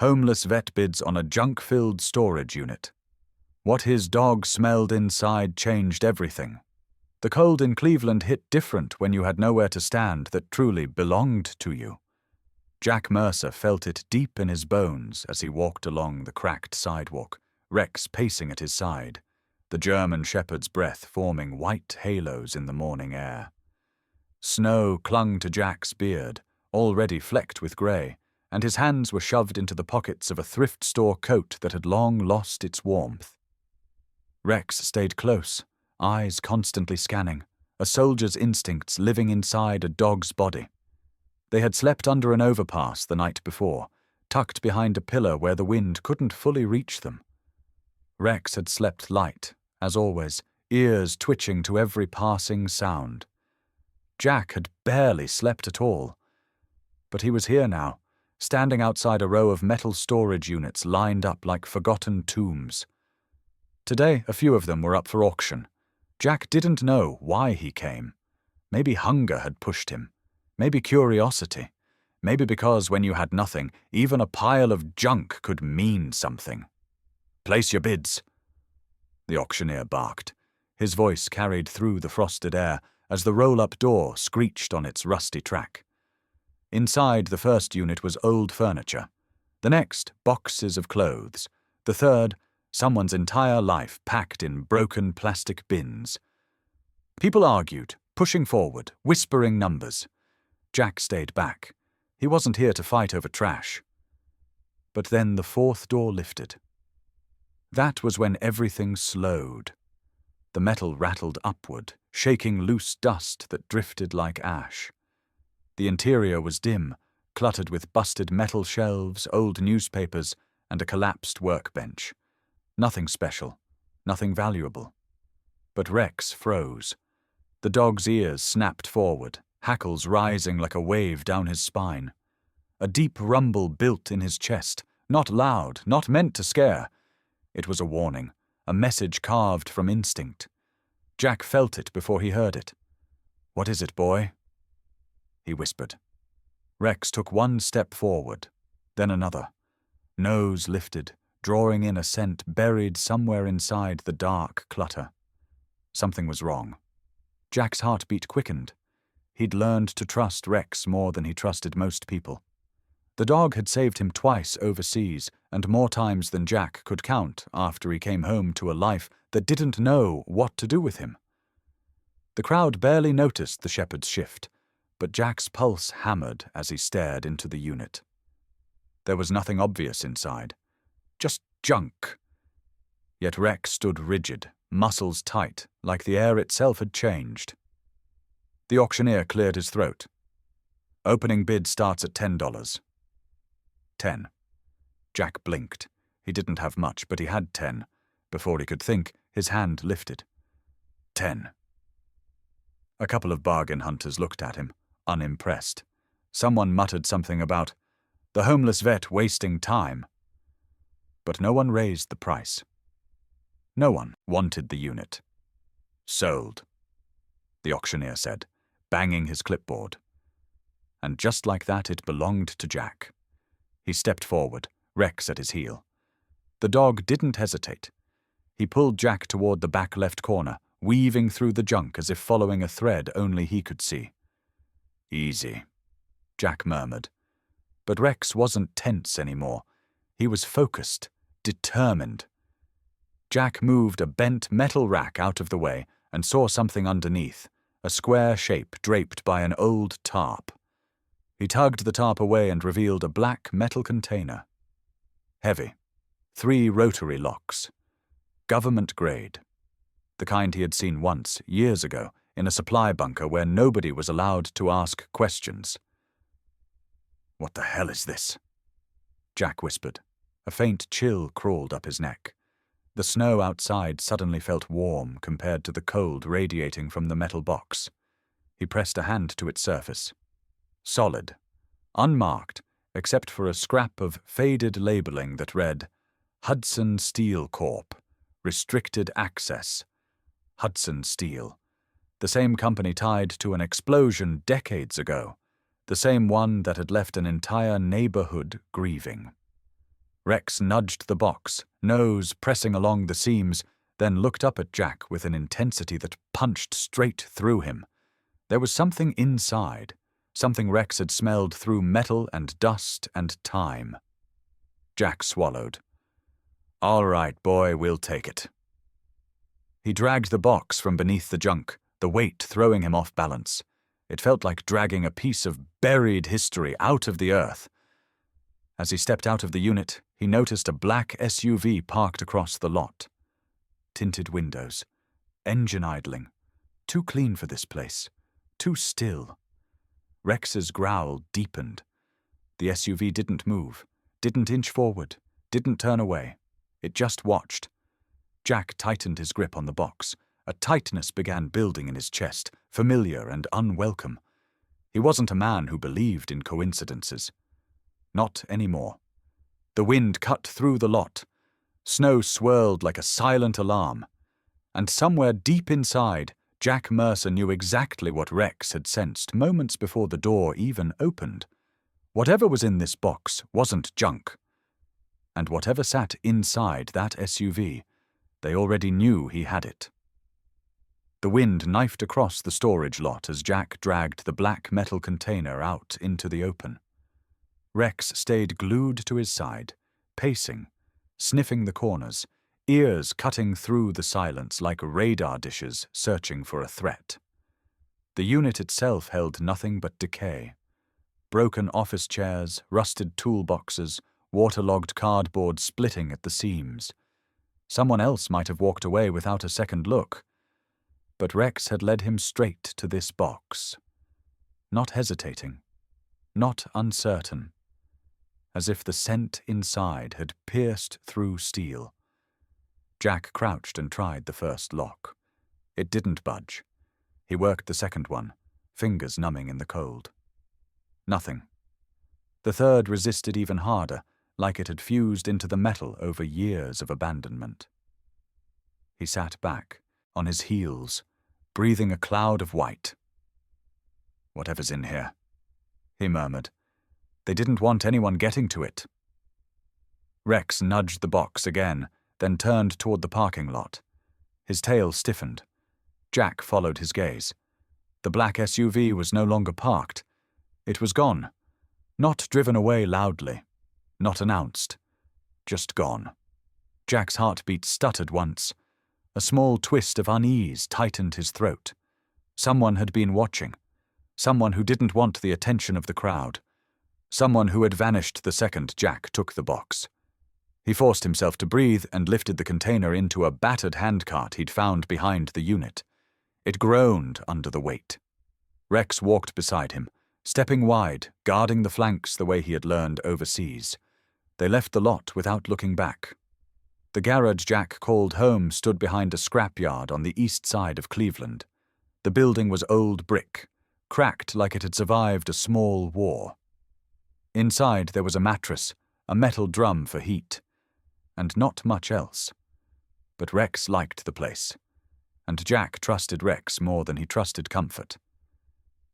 Homeless vet bids on a junk-filled storage unit. What his dog smelled inside changed everything. The cold in Cleveland hit different when you had nowhere to stand that truly belonged to you. Jack Mercer felt it deep in his bones as he walked along the cracked sidewalk, Rex pacing at his side, the German shepherd's breath forming white halos in the morning air. Snow clung to Jack's beard, already flecked with grey, and his hands were shoved into the pockets of a thrift store coat that had long lost its warmth. Rex stayed close, eyes constantly scanning, a soldier's instincts living inside a dog's body. They had slept under an overpass the night before, tucked behind a pillar where the wind couldn't fully reach them. Rex had slept light, as always, ears twitching to every passing sound. Jack had barely slept at all. But he was here now, standing outside a row of metal storage units lined up like forgotten tombs. Today, a few of them were up for auction. Jack didn't know why he came. Maybe hunger had pushed him. Maybe curiosity. Maybe because when you had nothing, even a pile of junk could mean something. "Place your bids," the auctioneer barked. His voice carried through the frosted air as the roll-up door screeched on its rusty track. Inside the first unit was old furniture. The next, boxes of clothes. The third, someone's entire life packed in broken plastic bins. People argued, pushing forward, whispering numbers. Jack stayed back. He wasn't here to fight over trash. But then the fourth door lifted. That was when everything slowed. The metal rattled upward, shaking loose dust that drifted like ash. The interior was dim, cluttered with busted metal shelves, old newspapers, and a collapsed workbench. Nothing special, nothing valuable. But Rex froze. The dog's ears snapped forward, hackles rising like a wave down his spine. A deep rumble built in his chest, not loud, not meant to scare. It was a warning, a message carved from instinct. Jack felt it before he heard it. "What is it, boy?" he whispered. Rex took one step forward, then another. Nose lifted, drawing in a scent buried somewhere inside the dark clutter. Something was wrong. Jack's heartbeat quickened. He'd learned to trust Rex more than he trusted most people. The dog had saved him twice overseas, and more times than Jack could count after he came home to a life that didn't know what to do with him. The crowd barely noticed the shepherd's shift, but Jack's pulse hammered as he stared into the unit. There was nothing obvious inside. Just junk. Yet Rex stood rigid, muscles tight, like the air itself had changed. The auctioneer cleared his throat. "Opening bid starts at $10. 10. Jack blinked. He didn't have much, but he had 10. Before he could think, his hand lifted. 10. A couple of bargain hunters looked at him, unimpressed. Someone muttered something about the homeless vet wasting time. But no one raised the price. No one wanted the unit. "Sold," the auctioneer said, banging his clipboard. And just like that, it belonged to Jack. He stepped forward, Rex at his heel. The dog didn't hesitate. He pulled Jack toward the back left corner, weaving through the junk as if following a thread only he could see. "Easy," Jack murmured. But Rex wasn't tense anymore. He was focused, determined. Jack moved a bent metal rack out of the way and saw something underneath, a square shape draped by an old tarp. He tugged the tarp away and revealed a black metal container. Heavy. 3 rotary locks. Government grade. The kind he had seen once, years ago, in a supply bunker where nobody was allowed to ask questions. "What the hell is this?" Jack whispered. A faint chill crawled up his neck. The snow outside suddenly felt warm compared to the cold radiating from the metal box. He pressed a hand to its surface. Solid. Unmarked, except for a scrap of faded labeling that read, Hudson Steel Corp. Restricted Access. Hudson Steel. The same company tied to an explosion decades ago. The same one that had left an entire neighborhood grieving. Rex nudged the box, nose pressing along the seams, then looked up at Jack with an intensity that punched straight through him. There was something inside, something Rex had smelled through metal and dust and time. Jack swallowed. "All right, boy, we'll take it." He dragged the box from beneath the junk, the weight throwing him off balance. It felt like dragging a piece of buried history out of the earth. As he stepped out of the unit, he noticed a black SUV parked across the lot. Tinted windows, engine idling. Too clean for this place. Too still. Rex's growl deepened. The SUV didn't move, didn't inch forward, didn't turn away. It just watched. Jack tightened his grip on the box. A tightness began building in his chest, familiar and unwelcome. He wasn't a man who believed in coincidences. Not anymore. The wind cut through the lot. Snow swirled like a silent alarm. And somewhere deep inside, Jack Mercer knew exactly what Rex had sensed moments before the door even opened. Whatever was in this box wasn't junk. And whatever sat inside that SUV, they already knew he had it. The wind knifed across the storage lot as Jack dragged the black metal container out into the open. Rex stayed glued to his side, pacing, sniffing the corners, ears cutting through the silence like radar dishes searching for a threat. The unit itself held nothing but decay. Broken office chairs, rusted toolboxes, waterlogged cardboard splitting at the seams. Someone else might have walked away without a second look. But Rex had led him straight to this box. Not hesitating. Not uncertain. As if the scent inside had pierced through steel. Jack crouched and tried the first lock. It didn't budge. He worked the second one, fingers numbing in the cold. Nothing. The third resisted even harder, like it had fused into the metal over years of abandonment. He sat back, on his heels, breathing a cloud of white. "Whatever's in here," he murmured. "They didn't want anyone getting to it." Rex nudged the box again, then turned toward the parking lot. His tail stiffened. Jack followed his gaze. The black SUV was no longer parked. It was gone. Not driven away loudly. Not announced. Just gone. Jack's heartbeat stuttered once. A small twist of unease tightened his throat. Someone had been watching. Someone who didn't want the attention of the crowd. Someone who had vanished the second Jack took the box. He forced himself to breathe and lifted the container into a battered handcart he'd found behind the unit. It groaned under the weight. Rex walked beside him, stepping wide, guarding the flanks the way he had learned overseas. They left the lot without looking back. The garage Jack called home stood behind a scrapyard on the east side of Cleveland. The building was old brick, cracked like it had survived a small war. Inside there was a mattress, a metal drum for heat, and not much else. But Rex liked the place, and Jack trusted Rex more than he trusted comfort.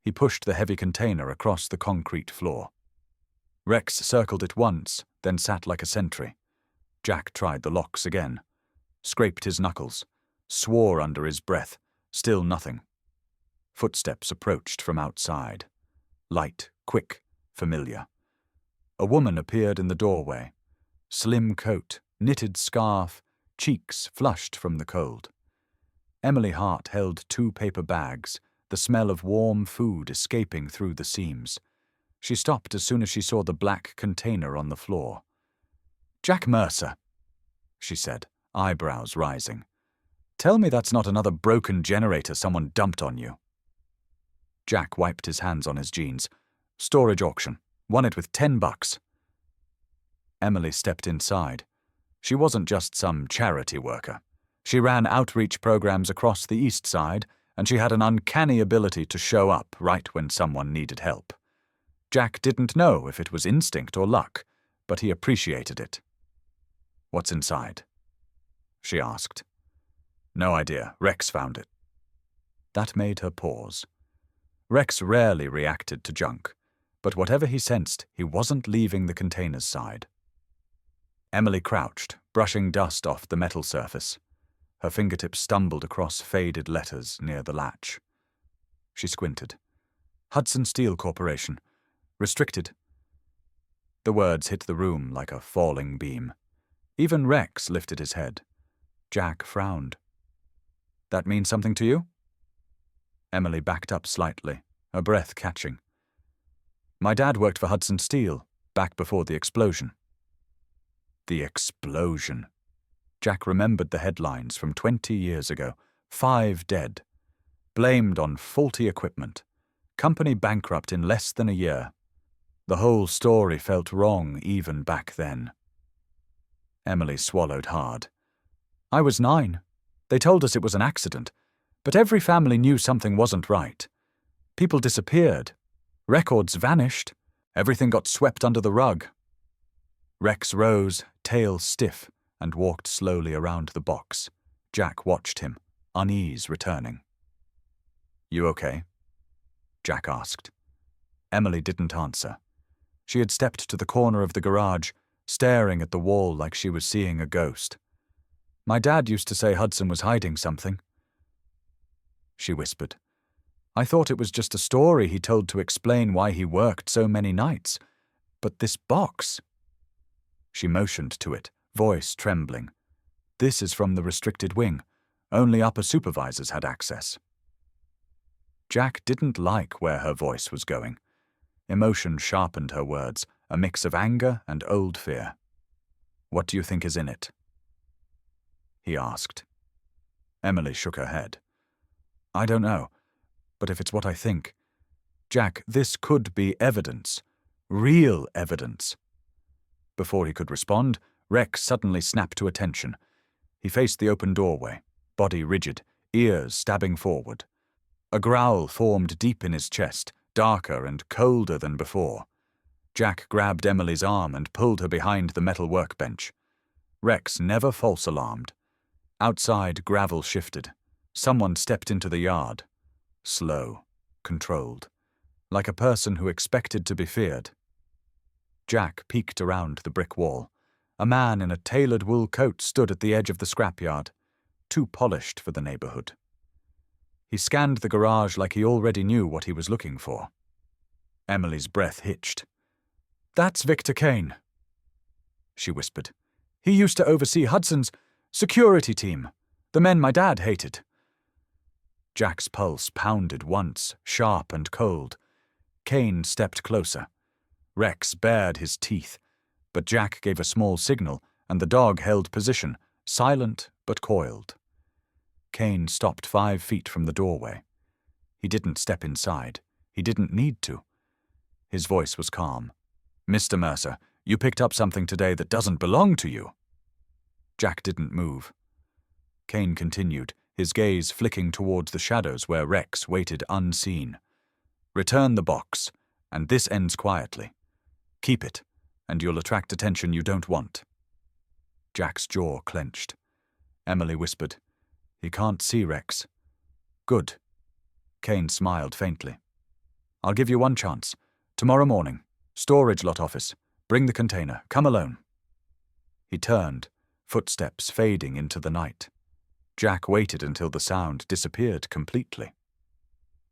He pushed the heavy container across the concrete floor. Rex circled it once, then sat like a sentry. Jack tried the locks again, scraped his knuckles, swore under his breath, still nothing. Footsteps approached from outside. Light, quick, familiar. A woman appeared in the doorway. Slim coat, knitted scarf, cheeks flushed from the cold. Emily Hart held 2 paper bags, the smell of warm food escaping through the seams. She stopped as soon as she saw the black container on the floor. "Jack Mercer," she said, eyebrows rising. "Tell me that's not another broken generator someone dumped on you." Jack wiped his hands on his jeans. "Storage auction. Won it with $10. Emily stepped inside. She wasn't just some charity worker. She ran outreach programs across the east side, and she had an uncanny ability to show up right when someone needed help. Jack didn't know if it was instinct or luck, but he appreciated it. "What's inside?" she asked. "No idea. Rex found it." That made her pause. Rex rarely reacted to junk, but whatever he sensed, he wasn't leaving the container's side. Emily crouched, brushing dust off the metal surface. Her fingertips stumbled across faded letters near the latch. She squinted. Hudson Steel Corporation. Restricted. The words hit the room like a falling beam. Even Rex lifted his head. Jack frowned. That means something to you? Emily backed up slightly, her breath catching. My dad worked for Hudson Steel, back before the explosion. The explosion. Jack remembered the headlines from 20 years ago. 5 dead. Blamed on faulty equipment. Company bankrupt in less than a year. The whole story felt wrong even back then. Emily swallowed hard. I was 9. They told us it was an accident, but every family knew something wasn't right. People disappeared. Records vanished. Everything got swept under the rug. Rex rose, tail stiff, and walked slowly around the box. Jack watched him, unease returning. You okay? Jack asked. Emily didn't answer. She had stepped to the corner of the garage, staring at the wall like she was seeing a ghost. My dad used to say Hudson was hiding something. She whispered. I thought it was just a story he told to explain why he worked so many nights. But this box... She motioned to it, voice trembling. This is from the restricted wing. Only upper supervisors had access. Jack didn't like where her voice was going. Emotion sharpened her words, a mix of anger and old fear. What do you think is in it? He asked. Emily shook her head. I don't know, but if it's what I think... Jack, this could be evidence. Real evidence. Before he could respond, Rex suddenly snapped to attention. He faced the open doorway, body rigid, ears stabbing forward. A growl formed deep in his chest, darker and colder than before. Jack grabbed Emily's arm and pulled her behind the metal workbench. Rex never false-alarmed. Outside, gravel shifted. Someone stepped into the yard. Slow, controlled, like a person who expected to be feared. Jack peeked around the brick wall. A man in a tailored wool coat stood at the edge of the scrapyard, too polished for the neighborhood. He scanned the garage like he already knew what he was looking for. Emily's breath hitched. That's Victor Kane, she whispered. He used to oversee Hudson's security team, the men my dad hated. Jack's pulse pounded once, sharp and cold. Kane stepped closer. Rex bared his teeth, but Jack gave a small signal, and the dog held position, silent but coiled. Kane stopped 5 feet from the doorway. He didn't step inside. He didn't need to. His voice was calm. Mr. Mercer, you picked up something today that doesn't belong to you. Jack didn't move. Kane continued, his gaze flicking towards the shadows where Rex waited unseen. Return the box, and this ends quietly. Keep it, and you'll attract attention you don't want. Jack's jaw clenched. Emily whispered, He can't see Rex. Good. Kane smiled faintly. I'll give you one chance. Tomorrow morning. Storage lot office. Bring the container. Come alone. He turned, footsteps fading into the night. Jack waited until the sound disappeared completely.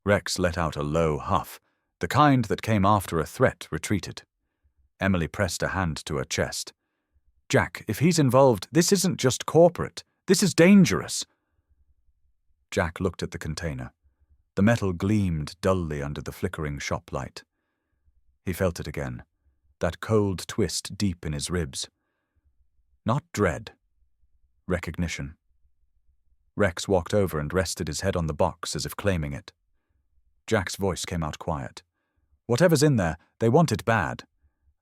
Rex let out a low huff. The kind that came after a threat retreated. Emily pressed a hand to her chest. Jack, if he's involved, this isn't just corporate. This is dangerous. Jack looked at the container. The metal gleamed dully under the flickering shop light. He felt it again, that cold twist deep in his ribs. Not dread. Recognition. Rex walked over and rested his head on the box as if claiming it. Jack's voice came out quiet. Whatever's in there, they want it bad.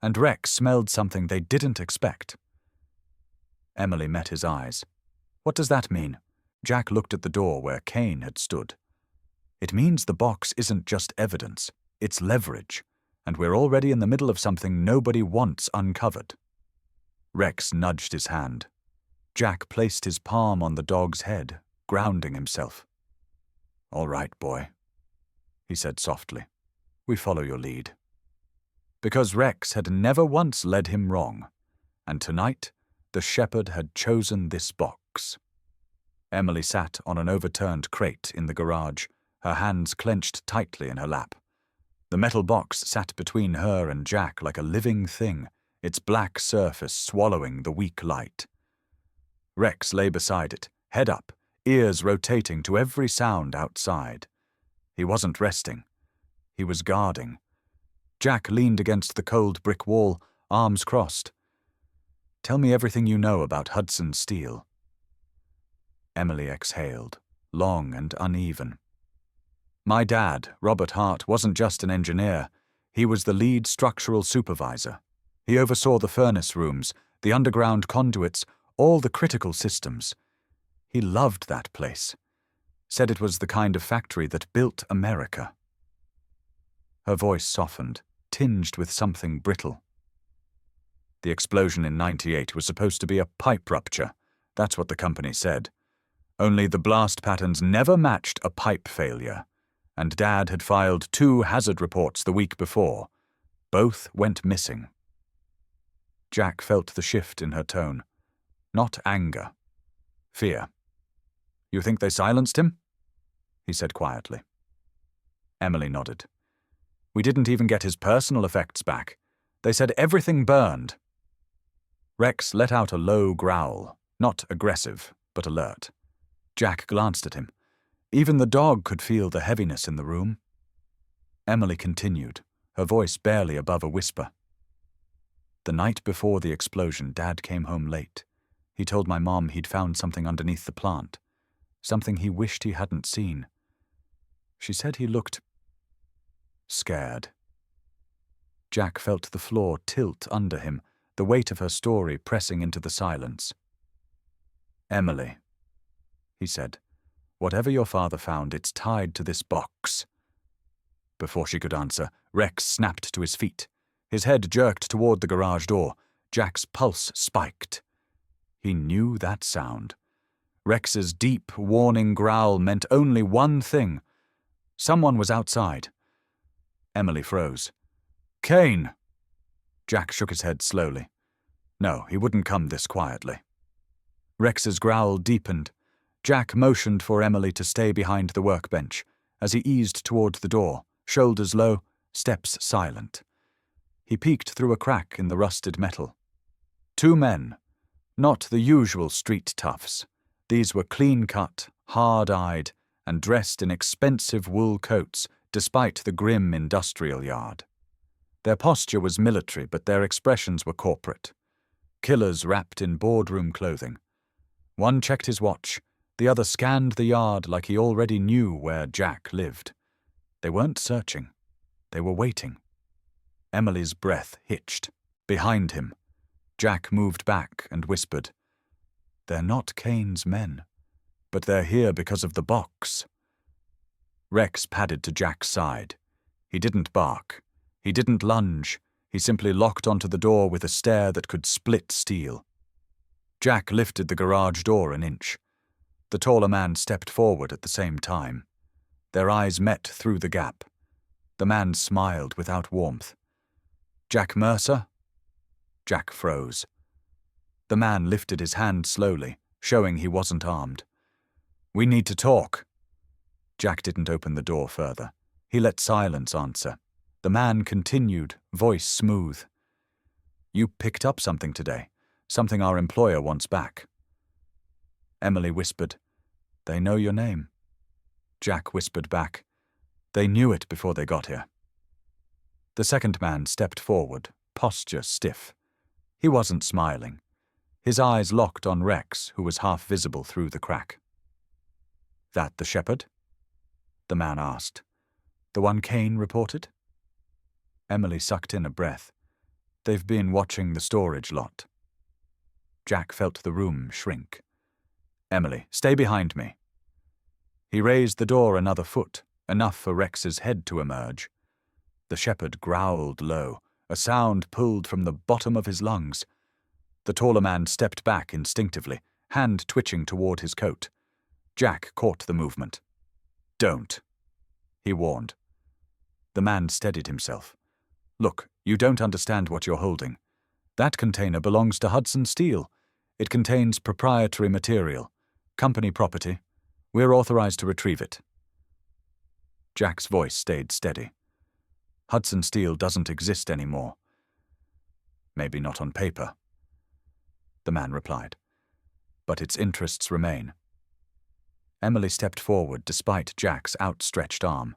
And Rex smelled something they didn't expect. Emily met his eyes. What does that mean? Jack looked at the door where Kane had stood. It means the box isn't just evidence, it's leverage, and we're already in the middle of something nobody wants uncovered. Rex nudged his hand. Jack placed his palm on the dog's head, grounding himself. All right, boy, he said softly. We follow your lead. Because Rex had never once led him wrong, and tonight The shepherd had chosen this box. Emily sat on an overturned crate in the garage, her hands clenched tightly in her lap. The metal box sat between her and Jack like a living thing, its black surface swallowing the weak light. Rex lay beside it, head up, ears rotating to every sound outside. He wasn't resting. He was guarding. Jack leaned against the cold brick wall, arms crossed. "Tell me everything you know about Hudson Steel." Emily exhaled, long and uneven. "My dad, Robert Hart, wasn't just an engineer. He was the lead structural supervisor. He oversaw the furnace rooms, the underground conduits, all the critical systems. He loved that place. Said it was the kind of factory that built America." Her voice softened, tinged with something brittle. "The explosion in '98 was supposed to be a pipe rupture. That's what the company said. Only the blast patterns never matched a pipe failure, and Dad had filed 2 hazard reports the week before. Both went missing." Jack felt the shift in her tone. Not anger. Fear. "You think they silenced him?" he said quietly. Emily nodded. "We didn't even get his personal effects back. They said everything burned." Rex let out a low growl, not aggressive, but alert. Jack glanced at him. Even the dog could feel the heaviness in the room. Emily continued, her voice barely above a whisper. "The night before the explosion, Dad came home late. He told my mom he'd found something underneath the plant, something he wished he hadn't seen. She said he looked scared." Jack felt the floor tilt under him, the weight of her story pressing into the silence. "Emily," he said, "whatever your father found, it's tied to this box." Before she could answer, Rex snapped to his feet. His head jerked toward the garage door. Jack's pulse spiked. He knew that sound. Rex's deep, warning growl meant only one thing. Someone was outside. Emily froze. "Kane!" Jack shook his head slowly. No, he wouldn't come this quietly. Rex's growl deepened. Jack motioned for Emily to stay behind the workbench. As he eased toward the door, shoulders low, steps silent. He peeked through a crack in the rusted metal. 2 men. Not the usual street toughs. These were clean-cut, hard-eyed, and dressed in expensive wool coats, despite the grim industrial yard. Their posture was military, but their expressions were corporate. Killers wrapped in boardroom clothing. One checked his watch. The other scanned the yard like he already knew where Jack lived. They weren't searching. They were waiting. Emily's breath hitched. Behind him. Jack moved back and whispered, "They're not Kane's men, but they're here because of the box." Rex padded to Jack's side. He didn't bark. He didn't lunge. He simply locked onto the door with a stare that could split steel. Jack lifted the garage door an inch. The taller man stepped forward at the same time. Their eyes met through the gap. The man smiled without warmth. "Jack Mercer?" Jack froze. The man lifted his hand slowly, showing he wasn't armed. "We need to talk." Jack didn't open the door further. He let silence answer. The man continued, voice smooth. "You picked up something today, something our employer wants back." Emily whispered, "They know your name." Jack whispered back, "They knew it before they got here." The second man stepped forward, posture stiff. He wasn't smiling. His eyes locked on Rex, who was half visible through the crack. "That the shepherd?" the man asked. "The one Kane reported?" Emily sucked in a breath. "They've been watching the storage lot." Jack felt the room shrink. "Emily, stay behind me." He raised the door another foot, enough for Rex's head to emerge. The shepherd growled low, a sound pulled from the bottom of his lungs. The taller man stepped back instinctively, hand twitching toward his coat. Jack caught the movement. "Don't," he warned. The man steadied himself. "Look, you don't understand what you're holding. That container belongs to Hudson Steel. It contains proprietary material, company property. We're authorized to retrieve it. Jack's voice stayed steady. Hudson Steel doesn't exist anymore. Maybe not on paper, the man replied, but its interests remain. Emily stepped forward despite Jack's outstretched arm.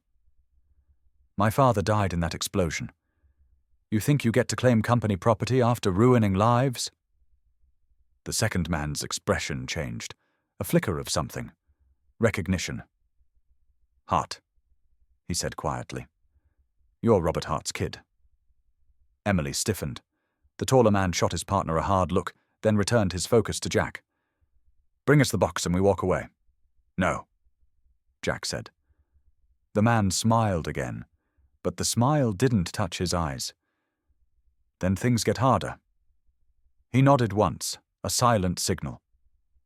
My father died in that explosion. You think you get to claim company property after ruining lives? The second man's expression changed, a flicker of something. Recognition. Hart, he said quietly. You're Robert Hart's kid. Emily stiffened. The taller man shot his partner a hard look, then returned his focus to Jack. Bring us the box and we walk away. No, Jack said. The man smiled again, but the smile didn't touch his eyes. Then things get harder. He nodded once, a silent signal.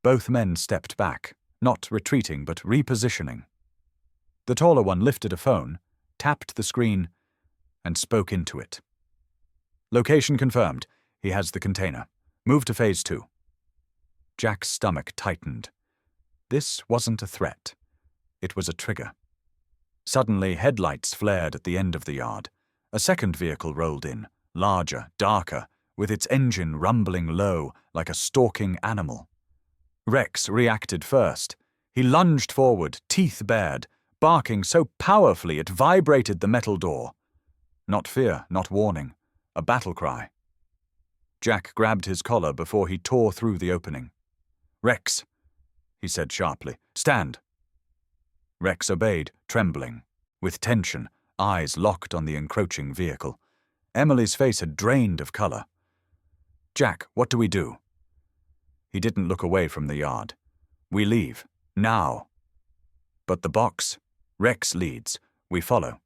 Both men stepped back, not retreating but repositioning. The taller one lifted a phone, tapped the screen, and spoke into it. Location confirmed. He has the container. Move to phase 2. Jack's stomach tightened. This wasn't a threat. It was a trigger. Suddenly, headlights flared at the end of the yard. A second vehicle rolled in, larger, darker, with its engine rumbling low like a stalking animal. Rex reacted first. He lunged forward, teeth bared, barking so powerfully it vibrated the metal door. Not fear, not warning. A battle cry. Jack grabbed his collar before he tore through the opening. Rex, he said sharply. Stand. Rex obeyed, trembling, with tension, eyes locked on the encroaching vehicle. Emily's face had drained of color. Jack, what do we do? He didn't look away from the yard. We leave. Now. But the box? Rex leads. We follow.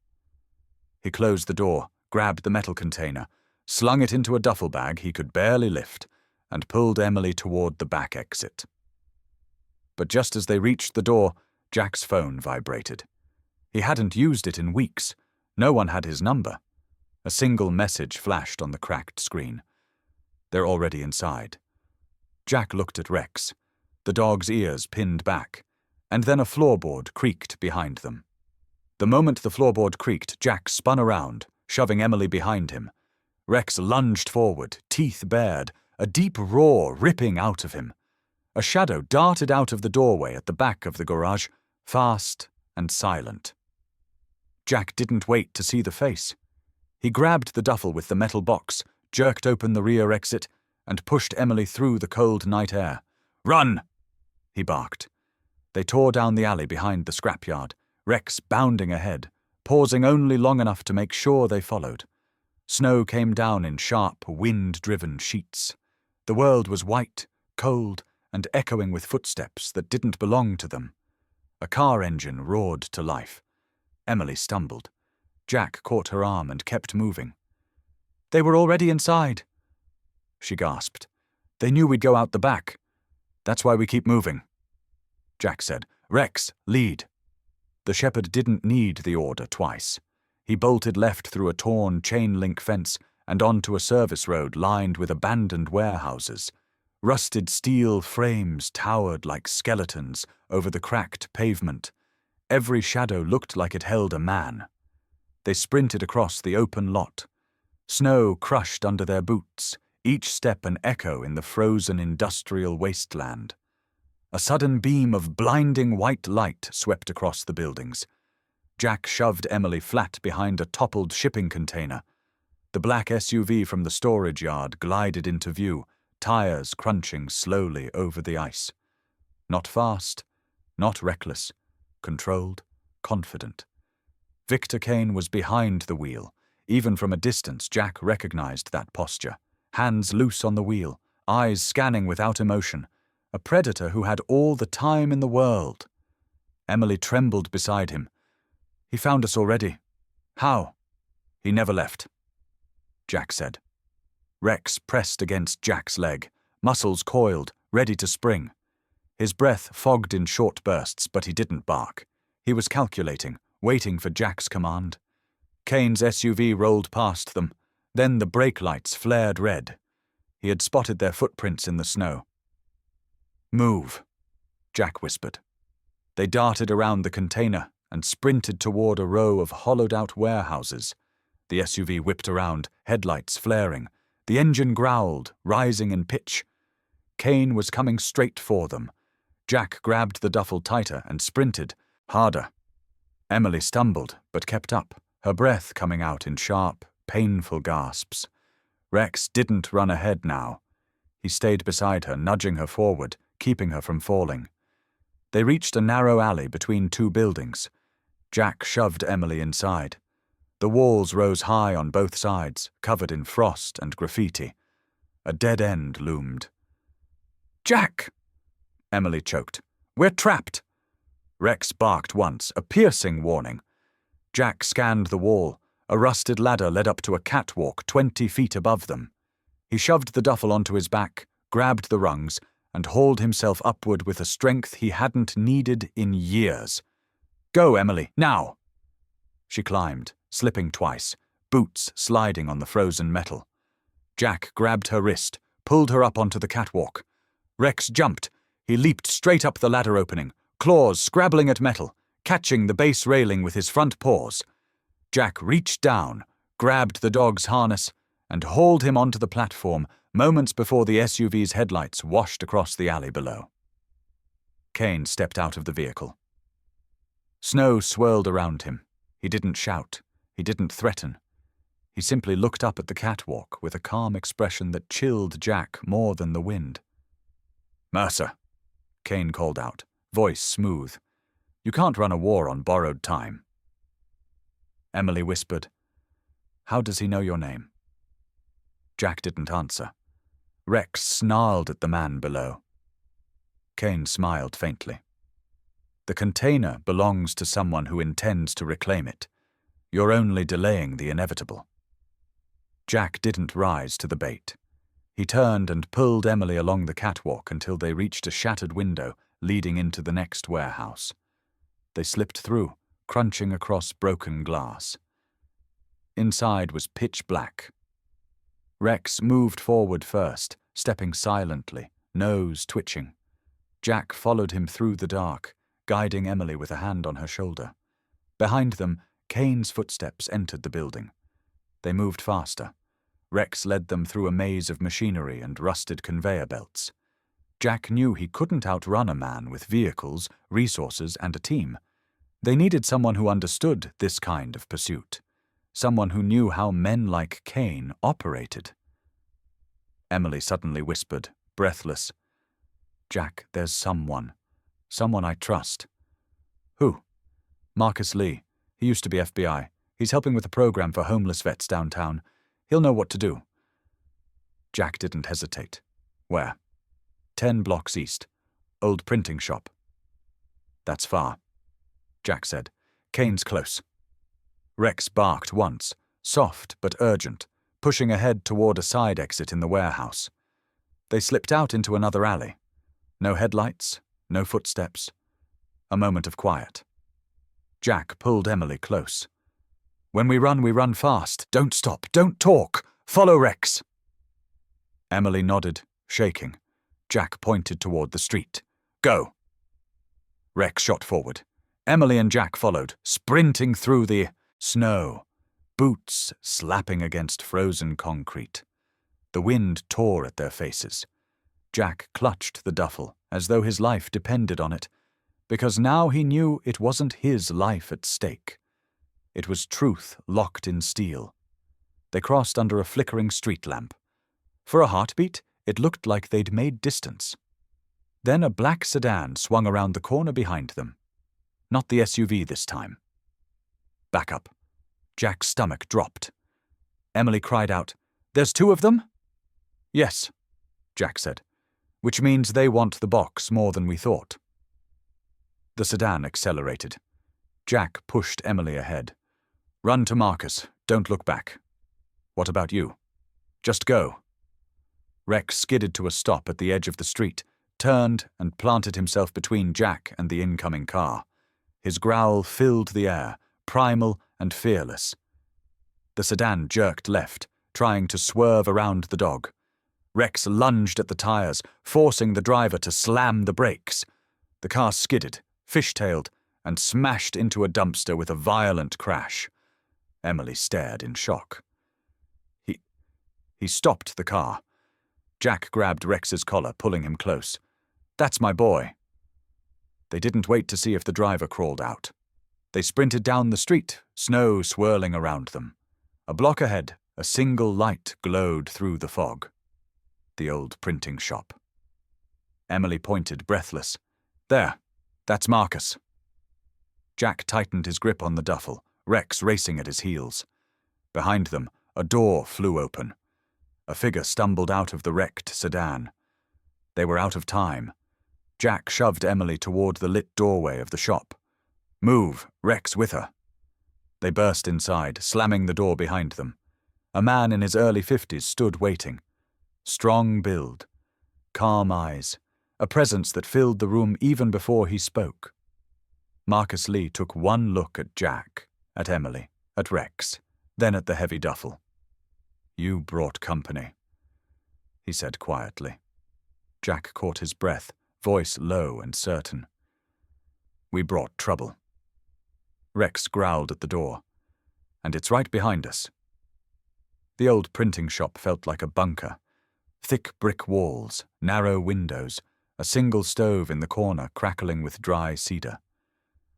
He closed the door, grabbed the metal container, slung it into a duffel bag he could barely lift, and pulled Emily toward the back exit. But just as they reached the door, Jack's phone vibrated. He hadn't used it in weeks. No one had his number. A single message flashed on the cracked screen. They're already inside. Jack looked at Rex, the dog's ears pinned back, and then a floorboard creaked behind them. The moment the floorboard creaked, Jack spun around, shoving Emily behind him. Rex lunged forward, teeth bared, a deep roar ripping out of him. A shadow darted out of the doorway at the back of the garage, fast and silent. Jack didn't wait to see the face. He grabbed the duffel with the metal box, jerked open the rear exit, and pushed Emily through the cold night air. Run! He barked. They tore down the alley behind the scrapyard, Rex bounding ahead, pausing only long enough to make sure they followed. Snow came down in sharp, wind-driven sheets. The world was white, cold, and echoing with footsteps that didn't belong to them. A car engine roared to life. Emily stumbled. Jack caught her arm and kept moving. They were already inside, she gasped. They knew we'd go out the back. That's why we keep moving. Jack said, Rex, lead. The shepherd didn't need the order twice. He bolted left through a torn chain-link fence and onto a service road lined with abandoned warehouses. Rusted steel frames towered like skeletons over the cracked pavement. Every shadow looked like it held a man. They sprinted across the open lot. Snow crushed under their boots, each step an echo in the frozen industrial wasteland. A sudden beam of blinding white light swept across the buildings. Jack shoved Emily flat behind a toppled shipping container. The black SUV from the storage yard glided into view, tires crunching slowly over the ice. Not fast, not reckless, controlled, confident. Victor Kane was behind the wheel. Even from a distance, Jack recognized that posture. Hands loose on the wheel, eyes scanning without emotion. A predator who had all the time in the world. Emily trembled beside him. He found us already. How? He never left, Jack said. Rex pressed against Jack's leg, muscles coiled, ready to spring. His breath fogged in short bursts, but he didn't bark. He was calculating, waiting for Jack's command. Kane's SUV rolled past them. Then the brake lights flared red. He had spotted their footprints in the snow. Move, Jack whispered. They darted around the container and sprinted toward a row of hollowed-out warehouses. The SUV whipped around, headlights flaring. The engine growled, rising in pitch. Kane was coming straight for them. Jack grabbed the duffel tighter and sprinted, harder. Emily stumbled, but kept up, her breath coming out in sharp, painful gasps. Rex didn't run ahead now. He stayed beside her, nudging her forward, keeping her from falling. They reached a narrow alley between two buildings. Jack shoved Emily inside. The walls rose high on both sides, covered in frost and graffiti. A dead end loomed. "Jack!" Emily choked. "We're trapped!" Rex barked once, a piercing warning. Jack scanned the wall. A rusted ladder led up to a catwalk 20 feet above them. He shoved the duffel onto his back, grabbed the rungs, and hauled himself upward with a strength he hadn't needed in years. "Go, Emily, now!" She climbed, slipping twice, boots sliding on the frozen metal. Jack grabbed her wrist, pulled her up onto the catwalk. Rex jumped. He leaped straight up the ladder opening, claws scrabbling at metal, catching the base railing with his front paws. Jack reached down, grabbed the dog's harness, and hauled him onto the platform moments before the SUV's headlights washed across the alley below. Kane stepped out of the vehicle. Snow swirled around him. He didn't shout. He didn't threaten. He simply looked up at the catwalk with a calm expression that chilled Jack more than the wind. "Mercer," Kane called out, voice smooth. "You can't run a war on borrowed time." Emily whispered, "How does he know your name?" Jack didn't answer. Rex snarled at the man below. Kane smiled faintly. "The container belongs to someone who intends to reclaim it. You're only delaying the inevitable." Jack didn't rise to the bait. He turned and pulled Emily along the catwalk until they reached a shattered window leading into the next warehouse. They slipped through, crunching across broken glass. Inside was pitch black. Rex moved forward first, stepping silently, nose twitching. Jack followed him through the dark, guiding Emily with a hand on her shoulder. Behind them, Kane's footsteps entered the building. They moved faster. Rex led them through a maze of machinery and rusted conveyor belts. Jack knew he couldn't outrun a man with vehicles, resources, and a team. They needed someone who understood this kind of pursuit. Someone who knew how men like Kane operated. Emily suddenly whispered, breathless, "Jack, there's someone I trust." "Who?" "Marcus Lee. He used to be FBI. He's helping with a program for homeless vets downtown. He'll know what to do." Jack didn't hesitate. "Where?" 10 blocks east. Old printing shop." "That's far," Jack said. "Kane's close." Rex barked once, soft but urgent, pushing ahead toward a side exit in the warehouse. They slipped out into another alley. No headlights, no footsteps. A moment of quiet. Jack pulled Emily close. "When we run fast. Don't stop, don't talk. Follow Rex." Emily nodded, shaking. Jack pointed toward the street. "Go." Rex shot forward. Emily and Jack followed, sprinting through the snow, boots slapping against frozen concrete. The wind tore at their faces. Jack clutched the duffel as though his life depended on it, because now he knew it wasn't his life at stake. It was truth locked in steel. They crossed under a flickering street lamp. For a heartbeat, it looked like they'd made distance. Then a black sedan swung around the corner behind them. Not the SUV this time. Back up. Jack's stomach dropped. Emily cried out, "There's 2 of them?" "Yes," Jack said, "which means they want the box more than we thought." The sedan accelerated. Jack pushed Emily ahead. "Run to Marcus. Don't look back." "What about you?" "Just go." Rex skidded to a stop at the edge of the street, turned and planted himself between Jack and the incoming car. His growl filled the air, primal and fearless. The sedan jerked left, trying to swerve around the dog. Rex lunged at the tires, forcing the driver to slam the brakes. The car skidded, fishtailed, and smashed into a dumpster with a violent crash. Emily stared in shock. He stopped the car. Jack grabbed Rex's collar, pulling him close. "That's my boy." They didn't wait to see if the driver crawled out. They sprinted down the street, snow swirling around them. A block ahead, a single light glowed through the fog. The old printing shop. Emily pointed, breathless. "There, that's Marcus." Jack tightened his grip on the duffel, Rex racing at his heels. Behind them, a door flew open. A figure stumbled out of the wrecked sedan. They were out of time. Jack shoved Emily toward the lit doorway of the shop. "Move, Rex with her." They burst inside, slamming the door behind them. A man in his early 50s stood waiting. Strong build, calm eyes, a presence that filled the room even before he spoke. Marcus Lee took one look at Jack, at Emily, at Rex, then at the heavy duffel. "You brought company," he said quietly. Jack caught his breath, voice low and certain. "We brought trouble." Rex growled at the door. "And it's right behind us." The old printing shop felt like a bunker. Thick brick walls, narrow windows, a single stove in the corner crackling with dry cedar.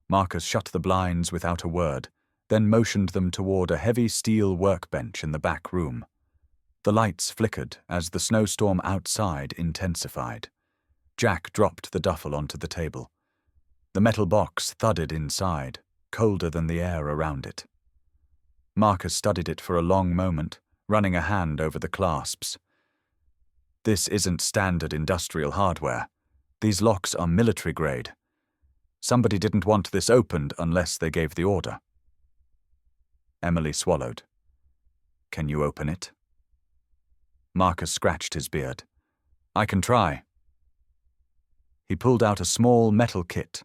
Marcus shut the blinds without a word, then motioned them toward a heavy steel workbench in the back room. The lights flickered as the snowstorm outside intensified. Jack dropped the duffel onto the table. The metal box thudded inside, colder than the air around it. Marcus studied it for a long moment, running a hand over the clasps. "This isn't standard industrial hardware. These locks are military grade. Somebody didn't want this opened unless they gave the order." Emily swallowed. "Can you open it?" Marcus scratched his beard. "I can try." He pulled out a small metal kit,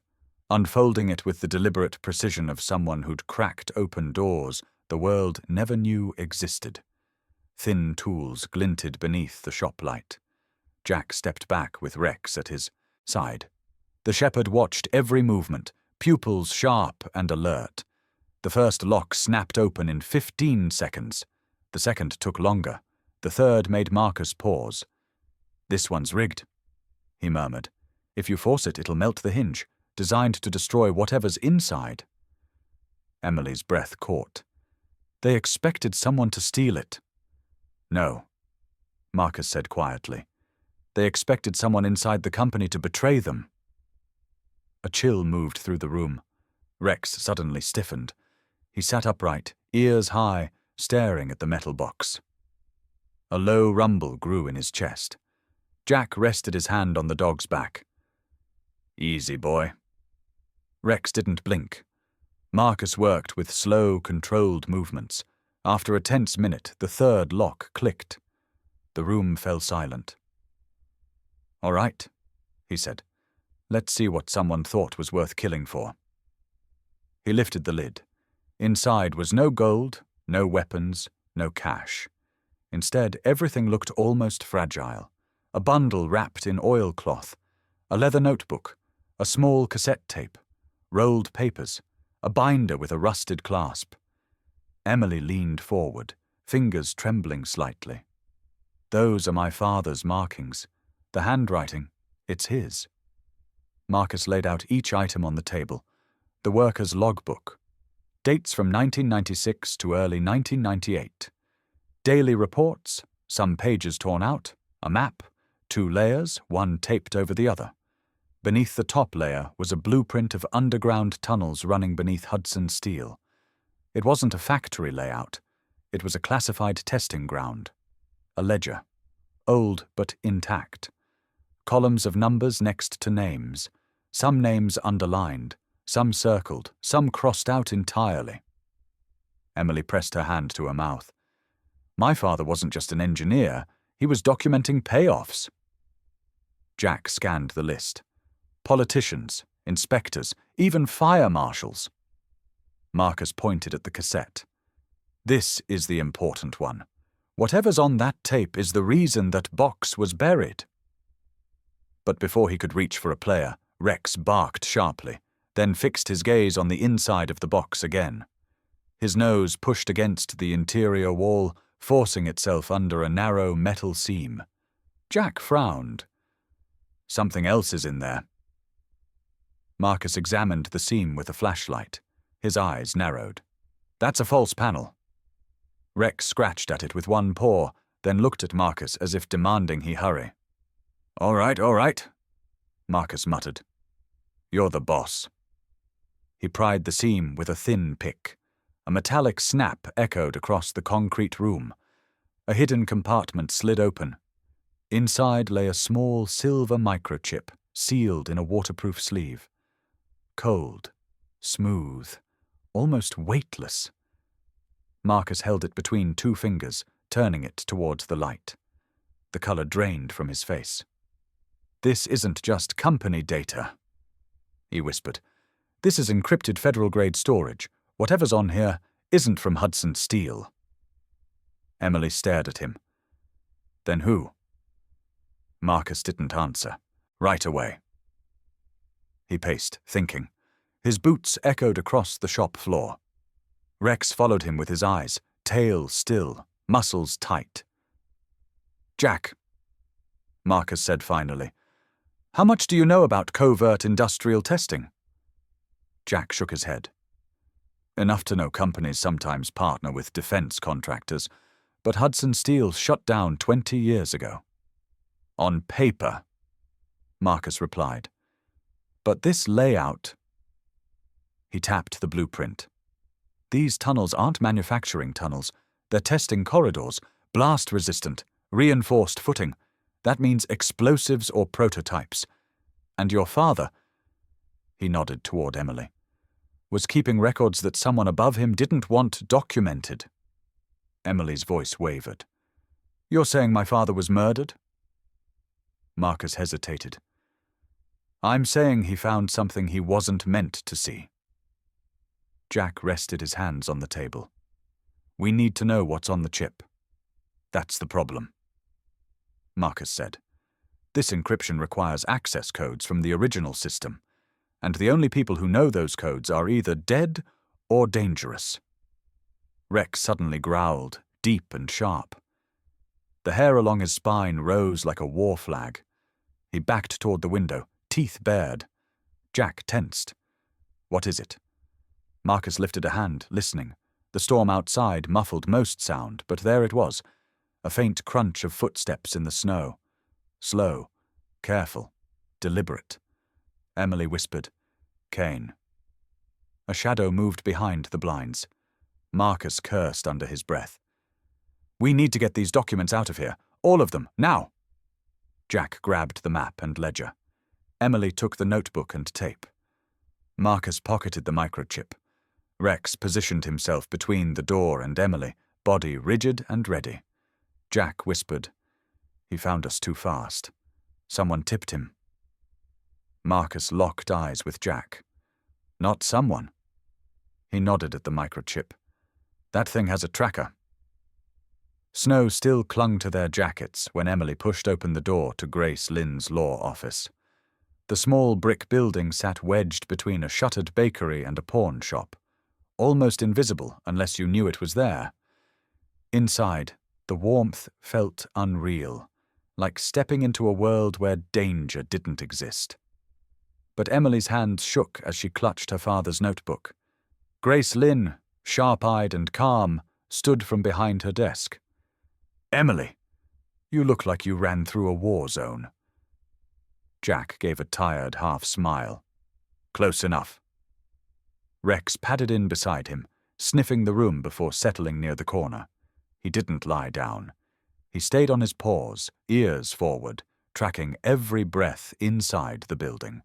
unfolding it with the deliberate precision of someone who'd cracked open doors the world never knew existed. Thin tools glinted beneath the shop light. Jack stepped back with Rex at his side. The shepherd watched every movement, pupils sharp and alert. The first lock snapped open in 15 seconds. The second took longer. The third made Marcus pause. "This one's rigged," he murmured. "If you force it, it'll melt the hinge, designed to destroy whatever's inside." Emily's breath caught. "They expected someone to steal it." "No," Marcus said quietly. "They expected someone inside the company to betray them." A chill moved through the room. Rex suddenly stiffened. He sat upright, ears high, staring at the metal box. A low rumble grew in his chest. Jack rested his hand on the dog's back. "Easy, boy." Rex didn't blink. Marcus worked with slow, controlled movements. After a tense minute, the third lock clicked. The room fell silent. "All right," he said. "Let's see what someone thought was worth killing for." He lifted the lid. Inside was no gold, no weapons, no cash. Instead, everything looked almost fragile. A bundle wrapped in oilcloth, a leather notebook, a small cassette tape, rolled papers, a binder with a rusted clasp. Emily leaned forward, fingers trembling slightly. "Those are my father's markings. The handwriting, it's his." Marcus laid out each item on the table. The worker's logbook. Dates from 1996 to early 1998. Daily reports, some pages torn out, a map, 2 layers, one taped over the other. Beneath the top layer was a blueprint of underground tunnels running beneath Hudson Steel. It wasn't a factory layout. It was a classified testing ground. A ledger. Old but intact. Columns of numbers next to names. Some names underlined, some circled, some crossed out entirely. Emily pressed her hand to her mouth. "My father wasn't just an engineer, he was documenting payoffs." Jack scanned the list. Politicians, inspectors, even fire marshals. Marcus pointed at the cassette. "This is the important one. Whatever's on that tape is the reason that box was buried. But before he could reach for a player, Rex barked sharply, then fixed his gaze on the inside of the box again. His nose pushed against the interior wall, forcing itself under a narrow metal seam. Jack frowned. Something else is in there. Marcus examined the seam with a flashlight. His eyes narrowed. That's a false panel. Rex scratched at it with one paw, then looked at Marcus as if demanding he hurry. All right, Marcus muttered. You're the boss. He pried the seam with a thin pick. A metallic snap echoed across the concrete room. A hidden compartment slid open. Inside lay a small silver microchip, sealed in a waterproof sleeve. Cold, smooth, almost weightless. Marcus held it between two fingers, turning it towards the light. The color drained from his face. This isn't just company data, he whispered. This is encrypted federal-grade storage. Whatever's on here isn't from Hudson Steel. Emily stared at him. Then who? Marcus didn't answer. Right away. He paced, thinking. His boots echoed across the shop floor. Rex followed him with his eyes, tail still, muscles tight. Jack, Marcus said finally, how much do you know about covert industrial testing? Jack shook his head. Enough to know companies sometimes partner with defense contractors, but Hudson Steel shut down 20 years ago. On paper, Marcus replied. But this layout... He tapped the blueprint. These tunnels aren't manufacturing tunnels. They're testing corridors, blast-resistant, reinforced footing. That means explosives or prototypes. And your father, he nodded toward Emily, was keeping records that someone above him didn't want documented. Emily's voice wavered. You're saying my father was murdered? Marcus hesitated. I'm saying he found something he wasn't meant to see. Jack rested his hands on the table. We need to know what's on the chip. That's the problem. Marcus said. This encryption requires access codes from the original system, and the only people who know those codes are either dead or dangerous. Rex suddenly growled, deep and sharp. The hair along his spine rose like a war flag. He backed toward the window, teeth bared. Jack tensed. What is it? Marcus lifted a hand, listening. The storm outside muffled most sound, but there it was, a faint crunch of footsteps in the snow. Slow, careful, deliberate. Emily whispered, Kane. A shadow moved behind the blinds. Marcus cursed under his breath. We need to get these documents out of here. All of them, now. Jack grabbed the map and ledger. Emily took the notebook and tape. Marcus pocketed the microchip. Rex positioned himself between the door and Emily, body rigid and ready. Jack whispered, He found us too fast. Someone tipped him. Marcus locked eyes with Jack. Not someone. He nodded at the microchip. That thing has a tracker. Snow still clung to their jackets when Emily pushed open the door to Grace Lynn's law office. The small brick building sat wedged between a shuttered bakery and a pawn shop, almost invisible unless you knew it was there. Inside, the warmth felt unreal, like stepping into a world where danger didn't exist. But Emily's hands shook as she clutched her father's notebook. Grace Lynn, sharp-eyed and calm, stood from behind her desk. Emily, you look like you ran through a war zone. Jack gave a tired half-smile. Close enough. Rex padded in beside him, sniffing the room before settling near the corner. He didn't lie down. He stayed on his paws, ears forward, tracking every breath inside the building.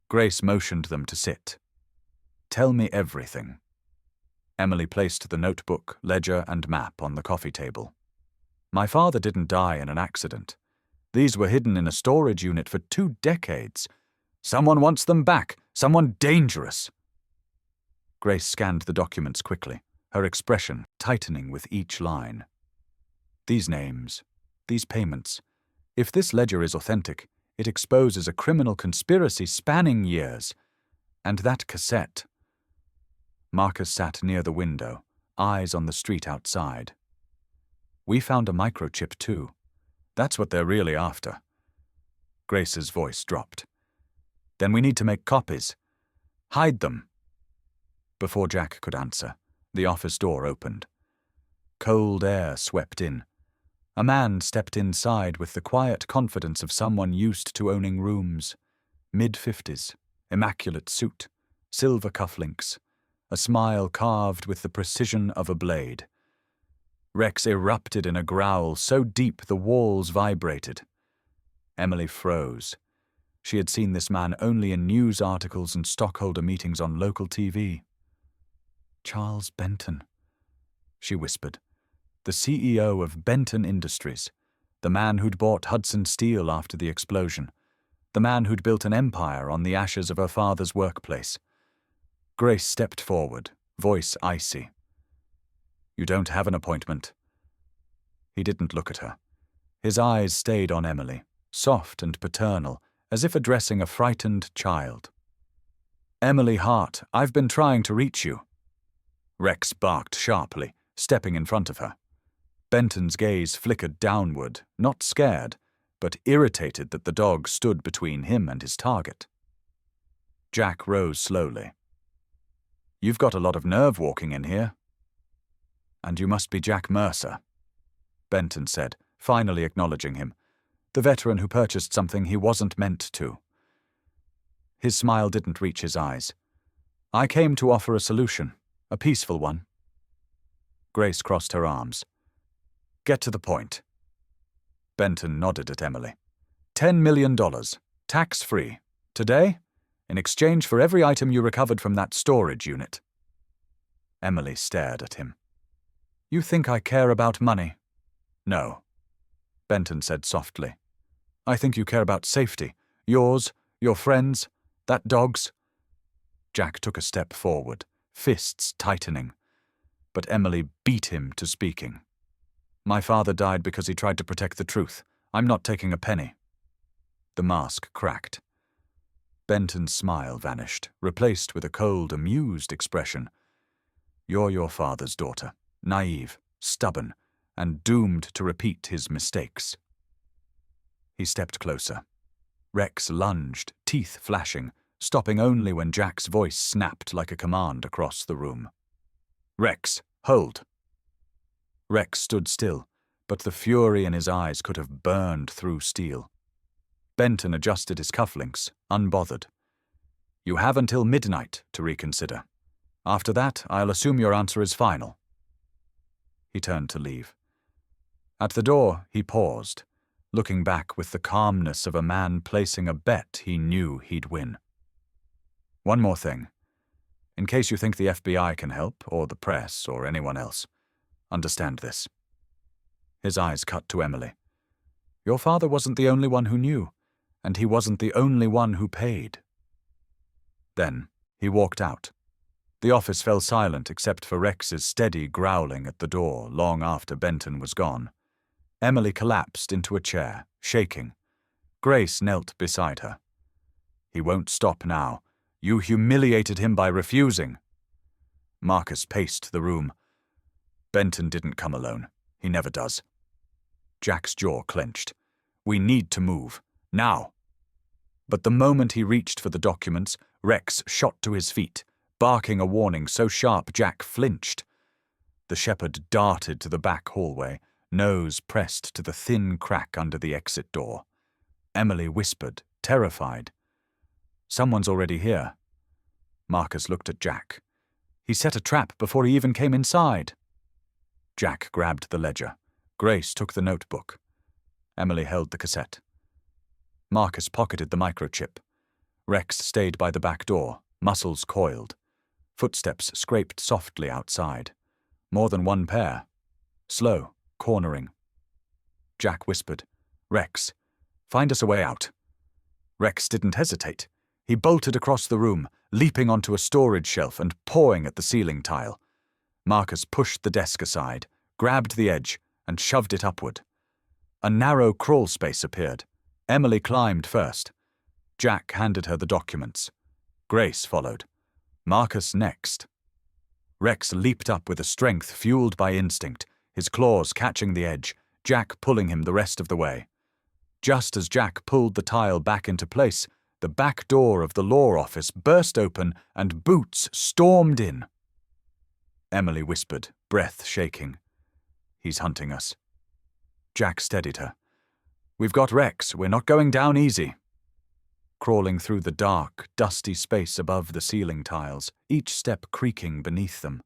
Grace motioned them to sit. Tell me everything. Emily placed the notebook, ledger, and map on the coffee table. My father didn't die in an accident. These were hidden in a storage unit for 2 decades. Someone wants them back. Someone dangerous. Grace scanned the documents quickly, her expression tightening with each line. These names, these payments. If this ledger is authentic, it exposes a criminal conspiracy spanning years. And that cassette. Marcus sat near the window, eyes on the street outside. We found a microchip too. That's what they're really after. Grace's voice dropped. Then we need to make copies. Hide them. Before Jack could answer, the office door opened. Cold air swept in. A man stepped inside with the quiet confidence of someone used to owning rooms. Mid-50s, immaculate suit, silver cufflinks, a smile carved with the precision of a blade. Rex erupted in a growl so deep the walls vibrated. Emily froze. She had seen this man only in news articles and stockholder meetings on local TV. Charles Benton, she whispered. The CEO of Benton Industries, the man who'd bought Hudson Steel after the explosion, the man who'd built an empire on the ashes of her father's workplace. Grace stepped forward, voice icy. You don't have an appointment. He didn't look at her. His eyes stayed on Emily, soft and paternal, as if addressing a frightened child. Emily Hart, I've been trying to reach you. Rex barked sharply, stepping in front of her. Benton's gaze flickered downward, not scared, but irritated that the dog stood between him and his target. Jack rose slowly. You've got a lot of nerve walking in here. And you must be Jack Mercer, Benton said, finally acknowledging him, the veteran who purchased something he wasn't meant to. His smile didn't reach his eyes. I came to offer a solution, a peaceful one. Grace crossed her arms. Get to the point. Benton nodded at Emily. $10 million, tax-free. Today, in exchange for every item you recovered from that storage unit. Emily stared at him. You think I care about money? No, Benton said softly. I think you care about safety. Yours, your friends, that dog's. Jack took a step forward, fists tightening. But Emily beat him to speaking. My father died because he tried to protect the truth. I'm not taking a penny. The mask cracked. Benton's smile vanished, replaced with a cold, amused expression. You're your father's daughter, naive, stubborn, and doomed to repeat his mistakes. He stepped closer. Rex lunged, teeth flashing, stopping only when Jack's voice snapped like a command across the room. Rex, hold. Rex stood still, but the fury in his eyes could have burned through steel. Benton adjusted his cufflinks, unbothered. You have until midnight to reconsider. After that, I'll assume your answer is final. He turned to leave. At the door, he paused, looking back with the calmness of a man placing a bet he knew he'd win. One more thing. In case you think the FBI can help, or the press, or anyone else, understand this. His eyes cut to Emily. Your father wasn't the only one who knew, and he wasn't the only one who paid. Then he walked out. The office fell silent except for Rex's steady growling at the door long after Benton was gone. Emily collapsed into a chair, shaking. Grace knelt beside her. He won't stop now. You humiliated him by refusing. Marcus paced the room. Benton didn't come alone. He never does. Jack's jaw clenched. We need to move. Now. But the moment he reached for the documents, Rex shot to his feet, barking a warning so sharp Jack flinched. The shepherd darted to the back hallway, nose pressed to the thin crack under the exit door. Emily whispered, terrified. Someone's already here. Marcus looked at Jack. He set a trap before he even came inside. Jack grabbed the ledger. Grace took the notebook. Emily held the cassette. Marcus pocketed the microchip. Rex stayed by the back door, muscles coiled. Footsteps scraped softly outside. More than one pair. Slow, cornering. Jack whispered, Rex, find us a way out. Rex didn't hesitate. He bolted across the room, leaping onto a storage shelf and pawing at the ceiling tile. Marcus pushed the desk aside, grabbed the edge, and shoved it upward. A narrow crawl space appeared. Emily climbed first. Jack handed her the documents. Grace followed. Marcus next. Rex leaped up with a strength fueled by instinct, his claws catching the edge, Jack pulling him the rest of the way. Just as Jack pulled the tile back into place, the back door of the law office burst open and Boots stormed in. Emily whispered, breath shaking. "He's hunting us." Jack steadied her. "We've got Rex. We're not going down easy." Crawling through the dark, dusty space above the ceiling tiles, each step creaking beneath them,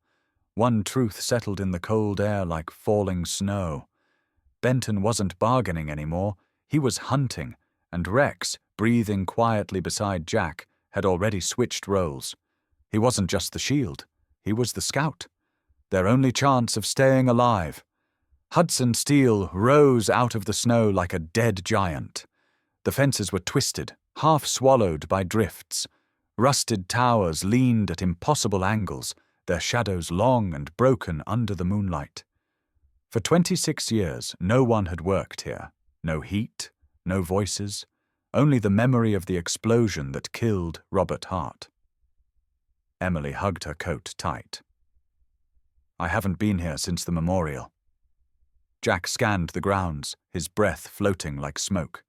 one truth settled in the cold air like falling snow. Benton wasn't bargaining anymore. He was hunting, and Rex, breathing quietly beside Jack, had already switched roles. He wasn't just the shield. He was the scout. Their only chance of staying alive. Hudson Steel rose out of the snow like a dead giant. The fences were twisted, half swallowed by drifts. Rusted towers leaned at impossible angles, their shadows long and broken under the moonlight. For 26 years, no one had worked here. No heat, no voices, only the memory of the explosion that killed Robert Hart. Emily hugged her coat tight. "I haven't been here since the memorial." Jack scanned the grounds, his breath floating like smoke.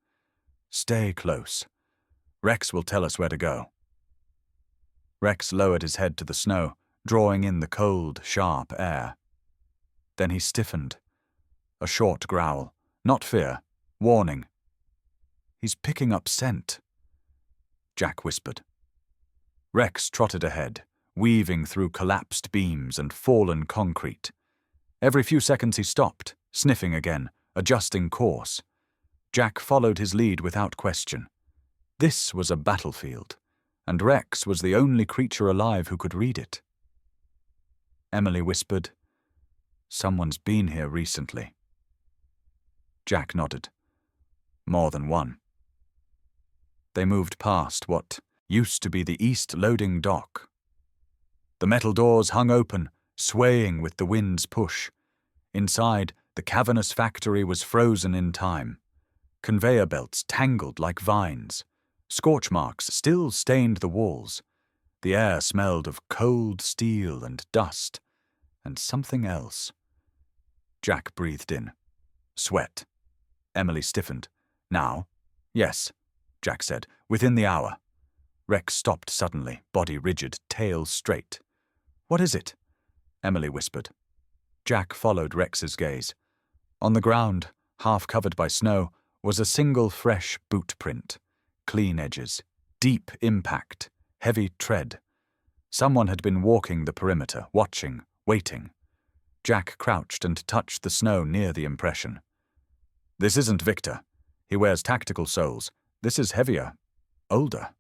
"Stay close. Rex will tell us where to go." Rex lowered his head to the snow, drawing in the cold, sharp air. Then he stiffened. A short growl, not fear, warning. "He's picking up scent," Jack whispered. Rex trotted ahead, weaving through collapsed beams and fallen concrete. Every few seconds he stopped, sniffing again, adjusting course. Jack followed his lead without question. This was a battlefield, and Rex was the only creature alive who could read it. Emily whispered, "Someone's been here recently." Jack nodded. "More than one." They moved past what used to be the east loading dock. The metal doors hung open, swaying with the wind's push. Inside, the cavernous factory was frozen in time. Conveyor belts tangled like vines. Scorch marks still stained the walls. The air smelled of cold steel and dust, and something else. Jack breathed in. Sweat. Emily stiffened. "Now?" "Yes," Jack said, "within the hour." Rex stopped suddenly, body rigid, tail straight. "What is it?" Emily whispered. Jack followed Rex's gaze. On the ground, half covered by snow, was a single fresh boot print. Clean edges, deep impact, heavy tread. Someone had been walking the perimeter, watching, waiting. Jack crouched and touched the snow near the impression. "This isn't Victor. He wears tactical soles. This is heavier, older."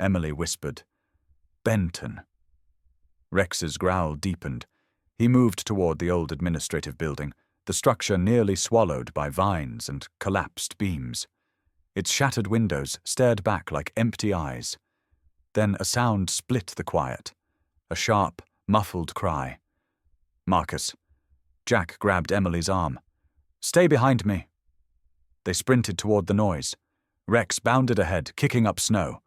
Emily whispered, "Benton." Rex's growl deepened. He moved toward the old administrative building, the structure nearly swallowed by vines and collapsed beams. Its shattered windows stared back like empty eyes. Then a sound split the quiet. A sharp, muffled cry. "Marcus." Jack grabbed Emily's arm. "Stay behind me." They sprinted toward the noise. Rex bounded ahead, kicking up snow.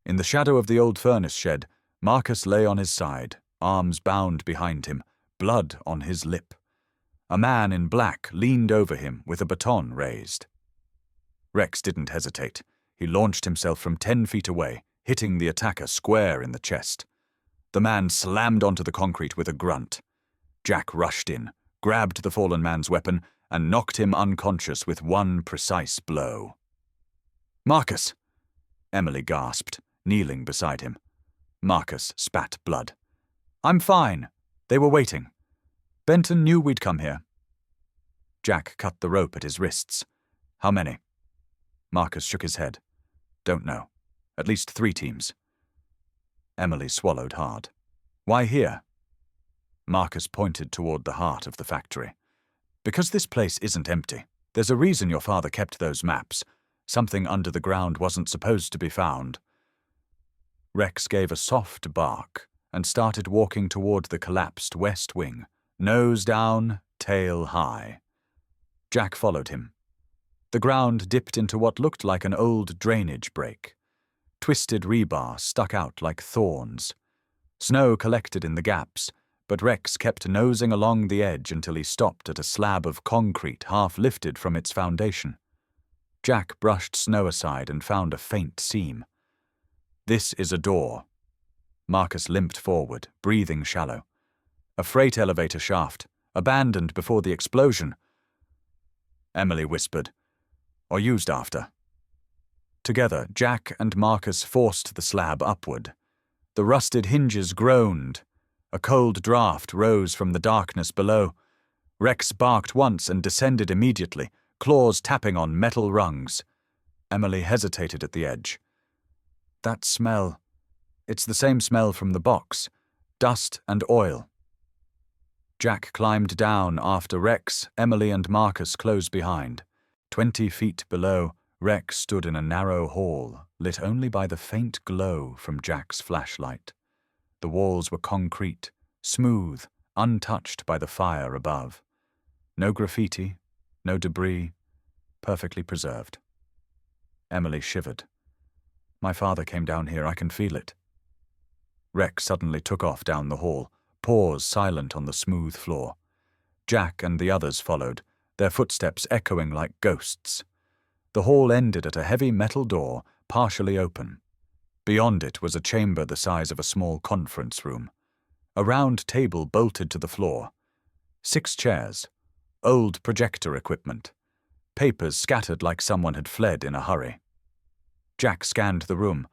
In the shadow of the old furnace shed, Marcus lay on his side, arms bound behind him, blood on his lip. A man in black leaned over him with a baton raised. Rex didn't hesitate. He launched himself from 10 feet away, hitting the attacker square in the chest. The man slammed onto the concrete with a grunt. Jack rushed in, grabbed the fallen man's weapon, and knocked him unconscious with one precise blow. "Marcus!" Emily gasped, kneeling beside him. Marcus spat blood. "I'm fine. They were waiting. Benton knew we'd come here." Jack cut the rope at his wrists. "How many?" Marcus shook his head. "Don't know. At least 3 teams." Emily swallowed hard. "Why here?" Marcus pointed toward the heart of the factory. "Because this place isn't empty. There's a reason your father kept those maps. Something under the ground wasn't supposed to be found." Rex gave a soft bark and started walking toward the collapsed west wing, nose down, tail high. Jack followed him. The ground dipped into what looked like an old drainage break. Twisted rebar stuck out like thorns. Snow collected in the gaps, but Rex kept nosing along the edge until he stopped at a slab of concrete half lifted from its foundation. Jack brushed snow aside and found a faint seam. "This is a door." Marcus limped forward, breathing shallow. "A freight elevator shaft, abandoned before the explosion," Emily whispered, "or used after." Together, Jack and Marcus forced the slab upward. The rusted hinges groaned. A cold draft rose from the darkness below. Rex barked once and descended immediately, claws tapping on metal rungs. Emily hesitated at the edge. "That smell. It's the same smell from the box. Dust and oil." Jack climbed down after Rex, Emily, and Marcus closed behind. 20 feet below, Rex stood in a narrow hall, lit only by the faint glow from Jack's flashlight. The walls were concrete, smooth, untouched by the fire above. No graffiti, no debris, perfectly preserved. Emily shivered. "My father came down here, I can feel it." Rex suddenly took off down the hall, paws silent on the smooth floor. Jack and the others followed, their footsteps echoing like ghosts. The hall ended at a heavy metal door, partially open. Beyond it was a chamber the size of a small conference room. A round table bolted to the floor. 6 chairs. Old projector equipment. Papers scattered like someone had fled in a hurry. Jack scanned the room.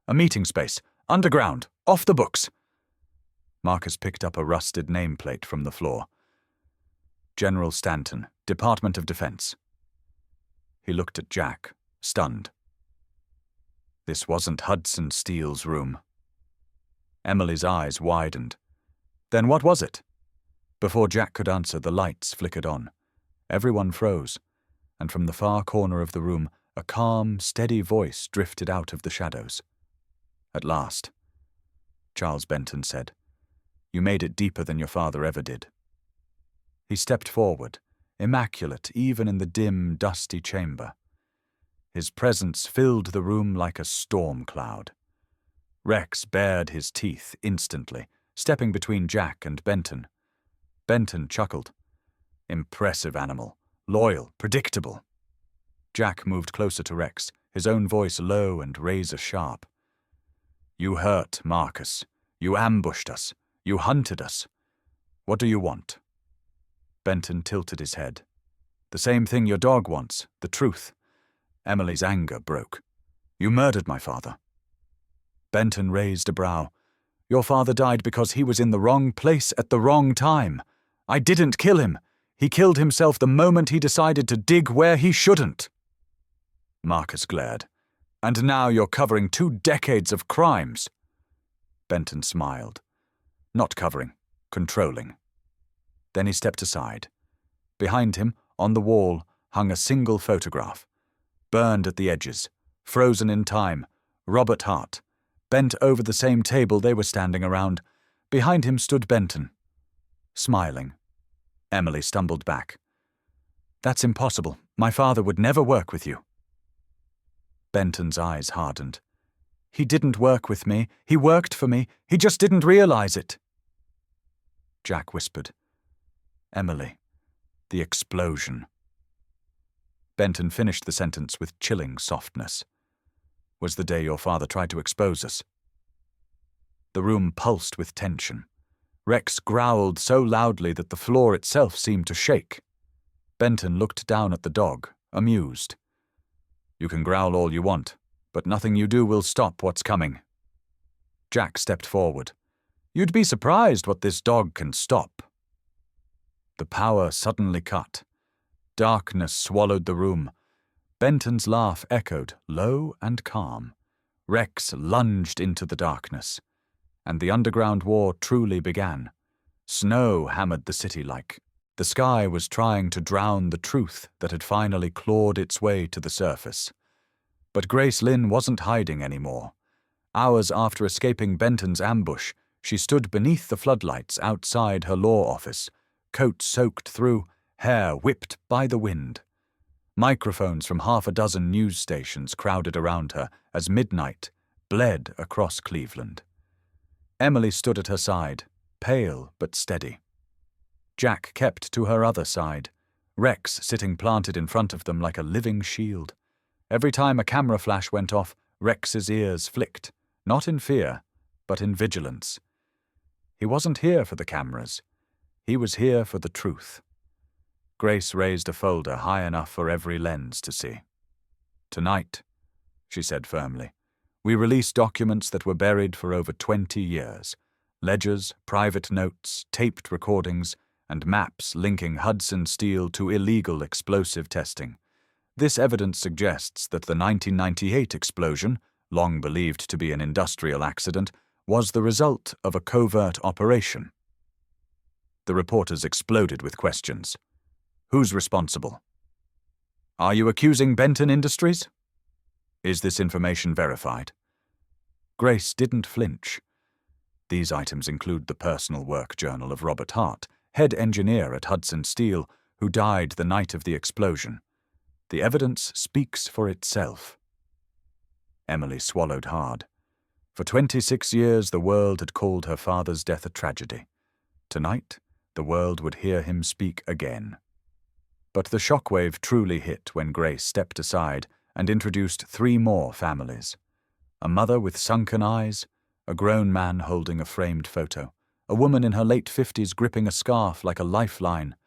"A meeting space. Underground. Off the books." Marcus picked up a rusted nameplate from the floor. "General Stanton, Department of Defense." He looked at Jack, stunned. This wasn't Hudson Steele's room. Emily's eyes widened. Then what was it? Before Jack could answer, the lights flickered on. Everyone froze, and from the far corner of the room, a calm, steady voice drifted out of the shadows. "At last," Charles Benton said. "You made it deeper than your father ever did." He stepped forward, immaculate even in the dim, dusty chamber. His presence filled the room like a storm cloud. Rex bared his teeth instantly, stepping between Jack and Benton. Benton chuckled. Impressive animal, loyal, predictable. Jack moved closer to Rex, his own voice low and razor-sharp. "You hurt Marcus. You ambushed us. You hunted us. What do you want?" Benton tilted his head. "The same thing your dog wants, the truth." Emily's anger broke. "You murdered my father." Benton raised a brow. "Your father died because he was in the wrong place at the wrong time. I didn't kill him. He killed himself the moment he decided to dig where he shouldn't." Marcus glared. "And now you're covering 2 decades of crimes." Benton smiled. "Not covering, controlling." Then he stepped aside. Behind him, on the wall, hung a single photograph. Burned at the edges, frozen in time, Robert Hart, bent over the same table they were standing around. Behind him stood Benton, smiling. Emily stumbled back. "That's impossible. My father would never work with you." Benton's eyes hardened. "He didn't work with me. He worked for me. He just didn't realize it." Jack whispered. "Emily, the explosion." Benton finished the sentence with chilling softness. "Was the day your father tried to expose us." The room pulsed with tension. Rex growled so loudly that the floor itself seemed to shake. Benton looked down at the dog, amused. "You can growl all you want, but nothing you do will stop what's coming." Jack stepped forward. "You'd be surprised what this dog can stop." The power suddenly cut. Darkness swallowed the room. Benton's laugh echoed, low and calm. Rex lunged into the darkness. And the underground war truly began. Snow hammered the city like. The sky was trying to drown the truth that had finally clawed its way to the surface. But Grace Lynn wasn't hiding anymore. Hours after escaping Benton's ambush, she stood beneath the floodlights outside her law office, coat soaked through, hair whipped by the wind. Microphones from half a dozen news stations crowded around her as midnight bled across Cleveland. Emily stood at her side, pale but steady. Jack kept to her other side, Rex sitting planted in front of them like a living shield. Every time a camera flash went off, Rex's ears flicked, not in fear, but in vigilance. He wasn't here for the cameras. He was here for the truth. Grace raised a folder high enough for every lens to see. "Tonight," she said firmly, "we release documents that were buried for over 20 years. Ledgers, private notes, taped recordings, and maps linking Hudson Steel to illegal explosive testing. This evidence suggests that the 1998 explosion, long believed to be an industrial accident, was the result of a covert operation." The reporters exploded with questions. Who's responsible? Are you accusing Benton Industries? Is this information verified? Grace didn't flinch. These items include the personal work journal of Robert Hart, head engineer at Hudson Steel, who died the night of the explosion. The evidence speaks for itself. Emily swallowed hard. For 26 years, the world had called her father's death a tragedy. Tonight, the world would hear him speak again. But the shockwave truly hit when Grace stepped aside and introduced 3 more families. A mother with sunken eyes, a grown man holding a framed photo, a woman in her late 50s gripping a scarf like a lifeline.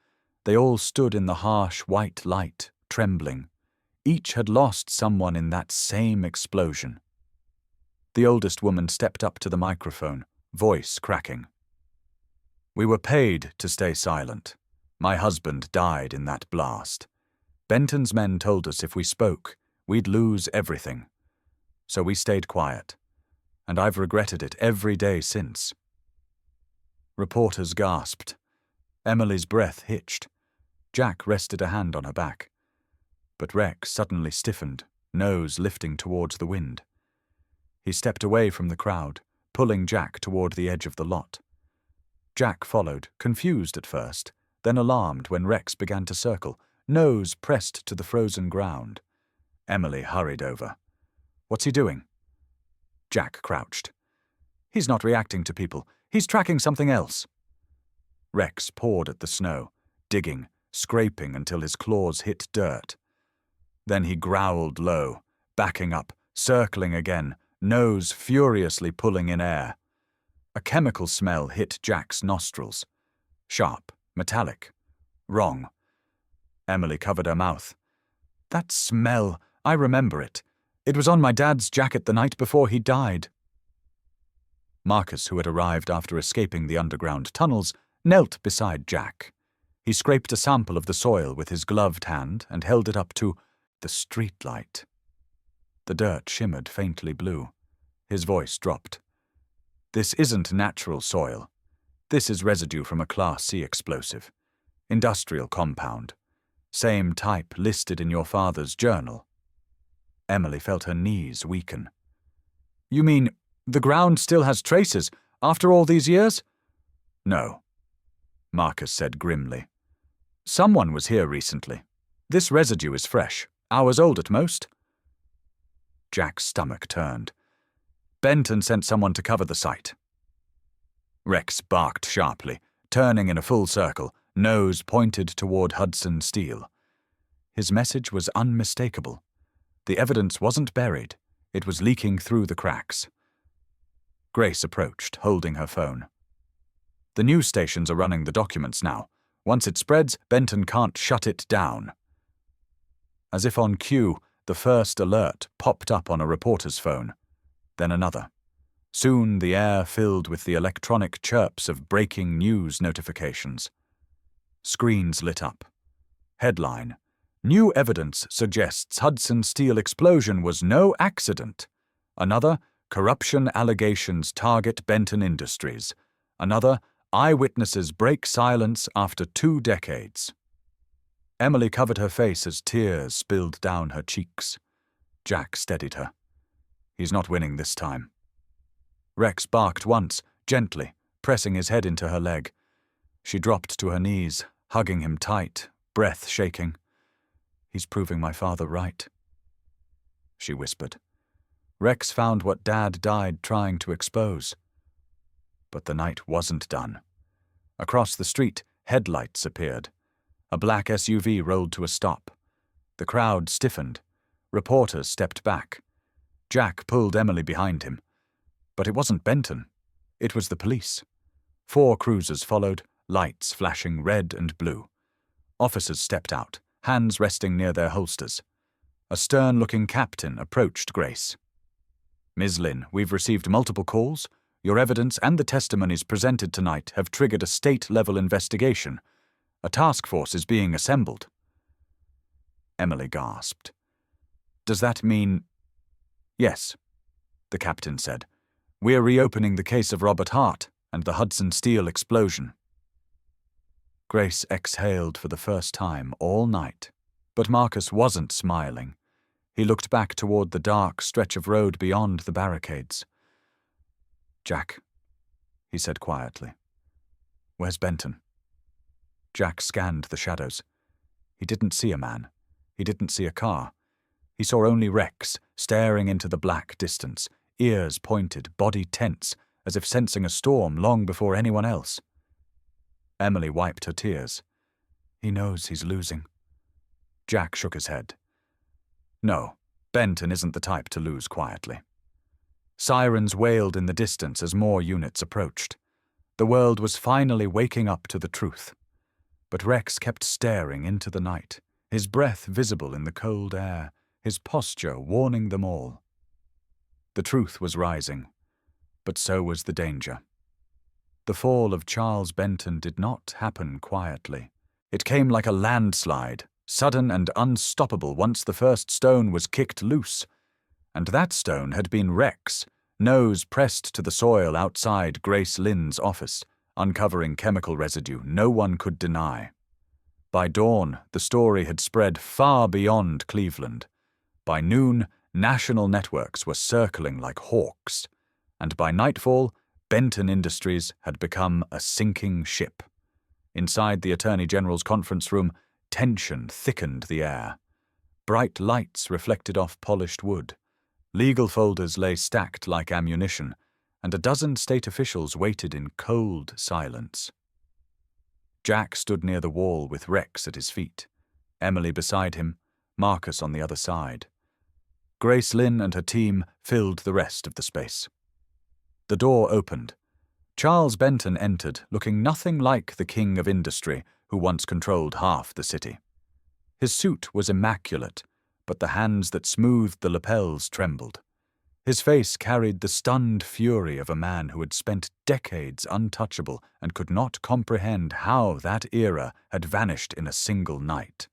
They all stood in the harsh white light, trembling. Each had lost someone in that same explosion. The oldest woman stepped up to the microphone, voice cracking. "We were paid to stay silent. My husband died in that blast. Benton's men told us if we spoke, we'd lose everything. So we stayed quiet, and I've regretted it every day since." Reporters gasped. Emily's breath hitched. Jack rested a hand on her back. But Rex suddenly stiffened, nose lifting towards the wind. He stepped away from the crowd, pulling Jack toward the edge of the lot. Jack followed, confused at first, then alarmed when Rex began to circle, nose pressed to the frozen ground. Emily hurried over. "What's he doing?" Jack crouched. "He's not reacting to people. He's tracking something else." Rex pawed at the snow, digging, scraping until his claws hit dirt. Then he growled low, backing up, circling again, nose furiously pulling in air. A chemical smell hit Jack's nostrils. Sharp, metallic. Wrong. Emily covered her mouth. "That smell, I remember it. It was on my dad's jacket the night before he died." Marcus, who had arrived after escaping the underground tunnels, knelt beside Jack. He scraped a sample of the soil with his gloved hand and held it up to the streetlight. The dirt shimmered faintly blue. His voice dropped. "This isn't natural soil. This is residue from a Class C explosive. Industrial compound. Same type listed in your father's journal." Emily felt her knees weaken. "You mean the ground still has traces after all these years?" "No," Marcus said grimly. "Someone was here recently. This residue is fresh, hours old at most." Jack's stomach turned. "Benton sent someone to cover the site." Rex barked sharply, turning in a full circle, nose pointed toward Hudson Steel. His message was unmistakable. The evidence wasn't buried. It was leaking through the cracks. Grace approached, holding her phone. "The news stations are running the documents now. Once it spreads, Benton can't shut it down." As if on cue, the first alert popped up on a reporter's phone, then another. Soon the air filled with the electronic chirps of breaking news notifications. Screens lit up. Headline: "New evidence suggests Hudson Steel explosion was no accident." Another: "Corruption allegations target Benton Industries." Another: "Eyewitnesses break silence after 2 decades." Emily covered her face as tears spilled down her cheeks. Jack steadied her. "He's not winning this time." Rex barked once, gently, pressing his head into her leg. She dropped to her knees, hugging him tight, breath shaking. "He's proving my father right," she whispered. "Rex found what Dad died trying to expose." But the night wasn't done. Across the street, headlights appeared. A black SUV rolled to a stop. The crowd stiffened. Reporters stepped back. Jack pulled Emily behind him. But it wasn't Benton. It was the police. 4 cruisers followed, lights flashing red and blue. Officers stepped out, hands resting near their holsters. A stern-looking captain approached Grace. "Ms. Lynn, we've received multiple calls. Your evidence and the testimonies presented tonight have triggered a state-level investigation. A task force is being assembled." Emily gasped. "Does that mean—" "Yes," the captain said. "We're reopening the case of Robert Hart and the Hudson Steel explosion." Grace exhaled for the first time all night. But Marcus wasn't smiling. He looked back toward the dark stretch of road beyond the barricades. "Jack," he said quietly. "Where's Benton?" Jack scanned the shadows. He didn't see a man. He didn't see a car. He saw only Rex, staring into the black distance, ears pointed, body tense, as if sensing a storm long before anyone else. Emily wiped her tears. "He knows he's losing." Jack shook his head. "No, Benton isn't the type to lose quietly." Sirens wailed in the distance as more units approached. The world was finally waking up to the truth. But Rex kept staring into the night, his breath visible in the cold air, his posture warning them all. The truth was rising, but so was the danger. The fall of Charles Benton did not happen quietly. It came like a landslide, sudden and unstoppable once the first stone was kicked loose. And that stone had been Rex, nose pressed to the soil outside Grace Lynn's office, uncovering chemical residue no one could deny. By dawn, the story had spread far beyond Cleveland. By noon, national networks were circling like hawks. And by nightfall, Benton Industries had become a sinking ship. Inside the Attorney General's conference room, tension thickened the air. Bright lights reflected off polished wood. Legal folders lay stacked like ammunition, and a dozen state officials waited in cold silence. Jack stood near the wall with Rex at his feet, Emily beside him, Marcus on the other side. Grace Lynn and her team filled the rest of the space. The door opened. Charles Benton entered, looking nothing like the king of industry who once controlled half the city. His suit was immaculate, but the hands that smoothed the lapels trembled. His face carried the stunned fury of a man who had spent decades untouchable and could not comprehend how that era had vanished in a single night.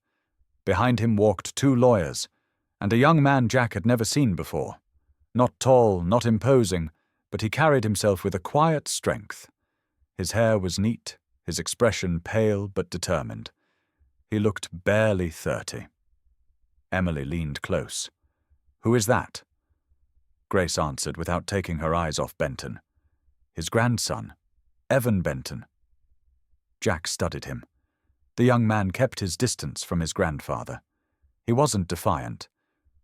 Behind him walked 2 lawyers, and a young man Jack had never seen before. Not tall, not imposing, but he carried himself with a quiet strength. His hair was neat, his expression pale but determined. He looked barely 30. Emily leaned close. "Who is that?" Grace answered without taking her eyes off Benton. "His grandson, Evan Benton." Jack studied him. The young man kept his distance from his grandfather. He wasn't defiant,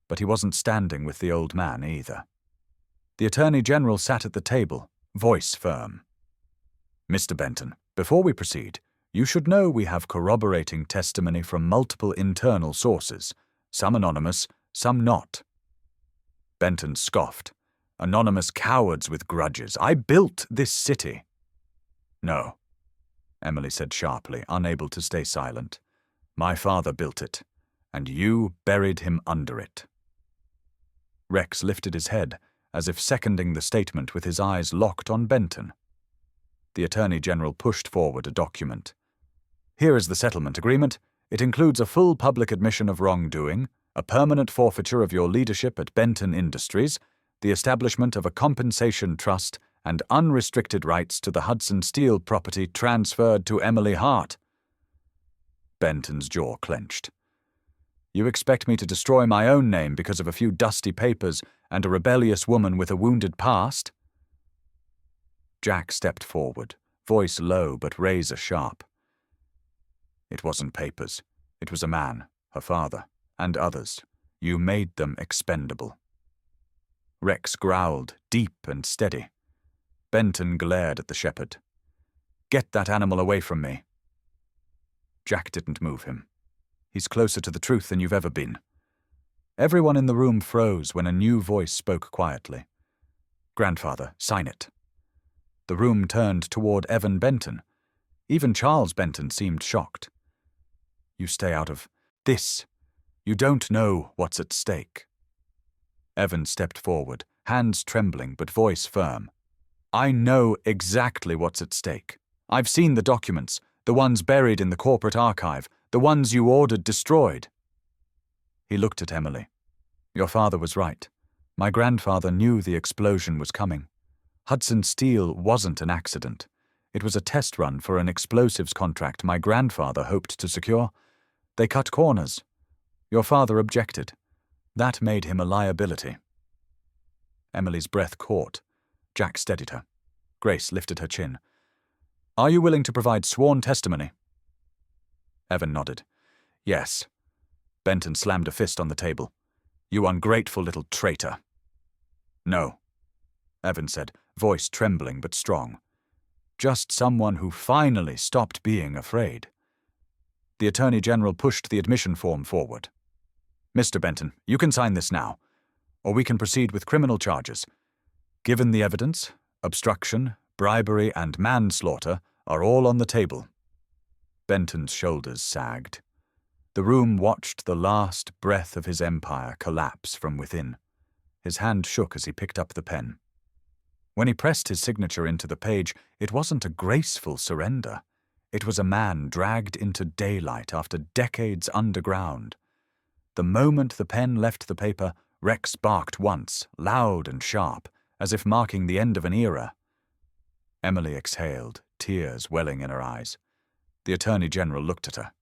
but he wasn't standing with the old man either. The Attorney General sat at the table, voice firm. "Mr. Benton, before we proceed, you should know we have corroborating testimony from multiple internal sources, some anonymous, some not." Benton scoffed. "Anonymous cowards with grudges. I built this city." "No," Emily said sharply, unable to stay silent. "My father built it, and you buried him under it." Rex lifted his head, as if seconding the statement with his eyes locked on Benton. The Attorney General pushed forward a document. "Here is the settlement agreement. It includes a full public admission of wrongdoing, a permanent forfeiture of your leadership at Benton Industries, the establishment of a compensation trust, and unrestricted rights to the Hudson Steel property transferred to Emily Hart." Benton's jaw clenched. "You expect me to destroy my own name because of a few dusty papers and a rebellious woman with a wounded past?" Jack stepped forward, voice low but razor sharp. It wasn't papers. It was a man, her father, and others. You made them expendable. Rex growled, deep and steady. Benton glared at the shepherd. Get that animal away from me. Jack didn't move him. He's closer to the truth than you've ever been. Everyone in the room froze when a new voice spoke quietly. Grandfather, sign it. The room turned toward Evan Benton. Even Charles Benton seemed shocked. You stay out of this. You don't know what's at stake. Evan stepped forward, hands trembling but voice firm. I know exactly what's at stake. I've seen the documents, the ones buried in the corporate archive, the ones you ordered destroyed. He looked at Emily. Your father was right. My grandfather knew the explosion was coming. Hudson Steel wasn't an accident. It was a test run for an explosives contract my grandfather hoped to secure. They cut corners. Your father objected. That made him a liability. Emily's breath caught. Jack steadied her. Grace lifted her chin. Are you willing to provide sworn testimony? Evan nodded. Yes. Benton slammed a fist on the table. You ungrateful little traitor. No, Evan said, voice trembling but strong. Just someone who finally stopped being afraid. The Attorney General pushed the admission form forward. Mr. Benton, you can sign this now, or we can proceed with criminal charges. Given the evidence, obstruction, bribery, and manslaughter are all on the table. Benton's shoulders sagged. The room watched the last breath of his empire collapse from within. His hand shook as he picked up the pen. When he pressed his signature into the page, it wasn't a graceful surrender. It was a man dragged into daylight after decades underground. The moment the pen left the paper, Rex barked once, loud and sharp, as if marking the end of an era. Emily exhaled, tears welling in her eyes. The Attorney General looked at her.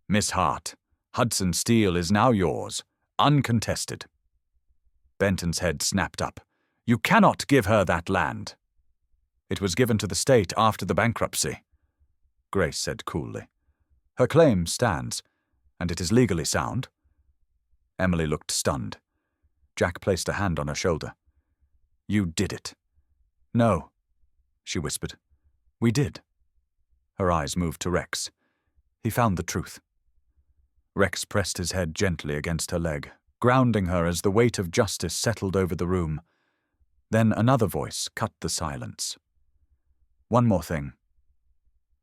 Miss Hart, Hudson Steel is now yours, uncontested. Benton's head snapped up. You cannot give her that land. It was given to the state after the bankruptcy, Grace said coolly. Her claim stands, and it is legally sound. Emily looked stunned. Jack placed a hand on her shoulder. You did it. No, she whispered. We did. Her eyes moved to Rex. He found the truth. Rex pressed his head gently against her leg, grounding her as the weight of justice settled over the room. Then another voice cut the silence. One more thing.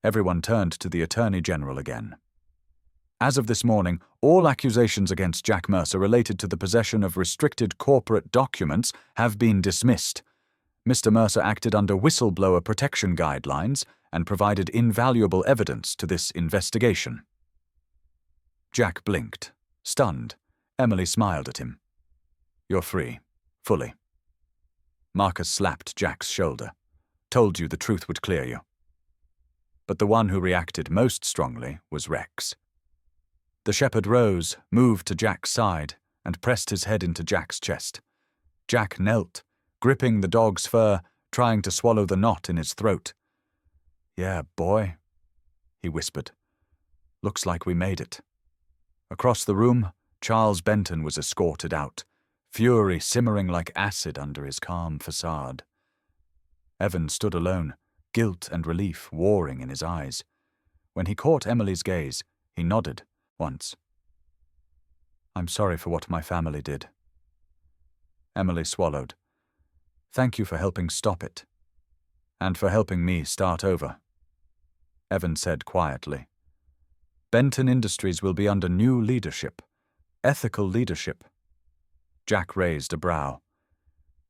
Everyone turned to the Attorney General again. As of this morning, all accusations against Jack Mercer related to the possession of restricted corporate documents have been dismissed. Mr. Mercer acted under whistleblower protection guidelines and provided invaluable evidence to this investigation. Jack blinked. Stunned, Emily smiled at him. You're free. Fully. Marcus slapped Jack's shoulder. Told you the truth would clear you. But the one who reacted most strongly was Rex. The shepherd rose, moved to Jack's side, and pressed his head into Jack's chest. Jack knelt, gripping the dog's fur, trying to swallow the knot in his throat. Yeah, boy, he whispered. Looks like we made it. Across the room, Charles Benton was escorted out, fury simmering like acid under his calm facade. Evan stood alone, guilt and relief warring in his eyes. When he caught Emily's gaze, he nodded once. I'm sorry for what my family did. Emily swallowed. Thank you for helping stop it. And for helping me start over. Evan said quietly. Benton Industries will be under new leadership. Ethical leadership. Jack raised a brow.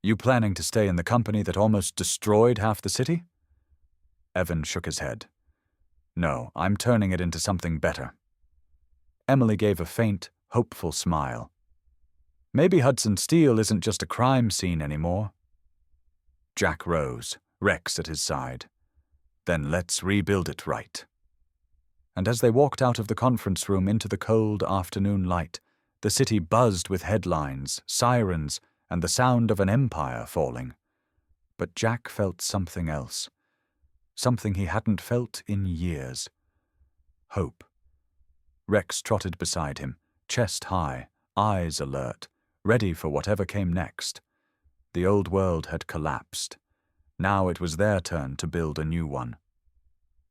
You planning to stay in the company that almost destroyed half the city? Evan shook his head. No, I'm turning it into something better. Emily gave a faint, hopeful smile. Maybe Hudson Steel isn't just a crime scene anymore. Jack rose, Rex at his side. Then let's rebuild it right. And as they walked out of the conference room into the cold afternoon light, the city buzzed with headlines, sirens, and the sound of an empire falling. But Jack felt something else. something he hadn't felt in years. Hope. Rex trotted beside him, chest high, eyes alert, ready for whatever came next. The old world had collapsed. Now it was their turn to build a new one.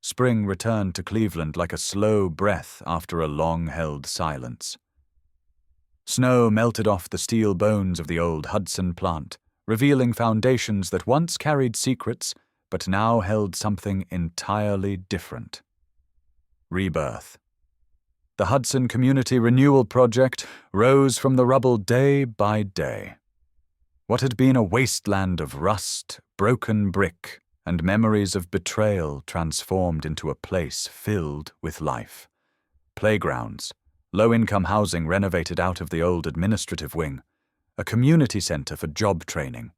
Spring returned to Cleveland like a slow breath after a long-held silence. Snow melted off the steel bones of the old Hudson plant, revealing foundations that once carried secrets but now held something entirely different. Rebirth. The Hudson Community Renewal Project rose from the rubble day by day. What had been a wasteland of rust, broken brick, and memories of betrayal transformed into a place filled with life. Playgrounds, low-income housing renovated out of the old administrative wing, a community center for job training.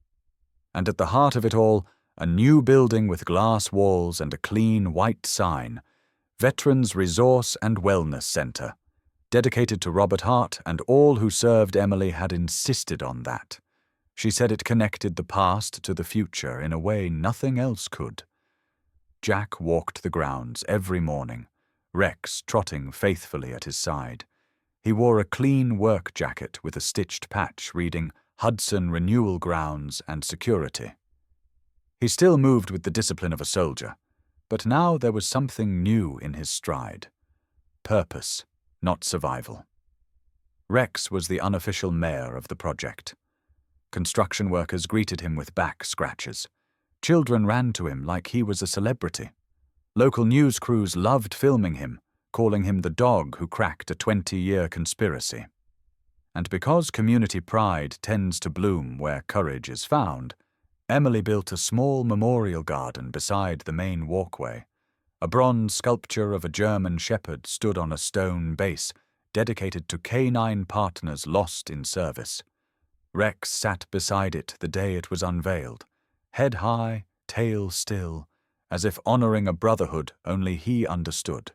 And at the heart of it all, a new building with glass walls and a clean white sign, Veterans Resource and Wellness Center. Dedicated to Robert Hart, and all who served Emily had insisted on that. She said it connected the past to the future in a way nothing else could. Jack walked the grounds every morning, Rex trotting faithfully at his side. He wore a clean work jacket with a stitched patch reading Hudson Renewal Grounds and Security. He still moved with the discipline of a soldier, but now there was something new in his stride. Purpose, not survival. Rex was the unofficial mayor of the project. Construction workers greeted him with back scratches. Children ran to him like he was a celebrity. Local news crews loved filming him, calling him the dog who cracked a 20-year conspiracy. And because community pride tends to bloom where courage is found, Emily built a small memorial garden beside the main walkway. A bronze sculpture of a German shepherd stood on a stone base, dedicated to canine partners lost in service. Rex sat beside it the day it was unveiled, head high, tail still, as if honoring a brotherhood only he understood.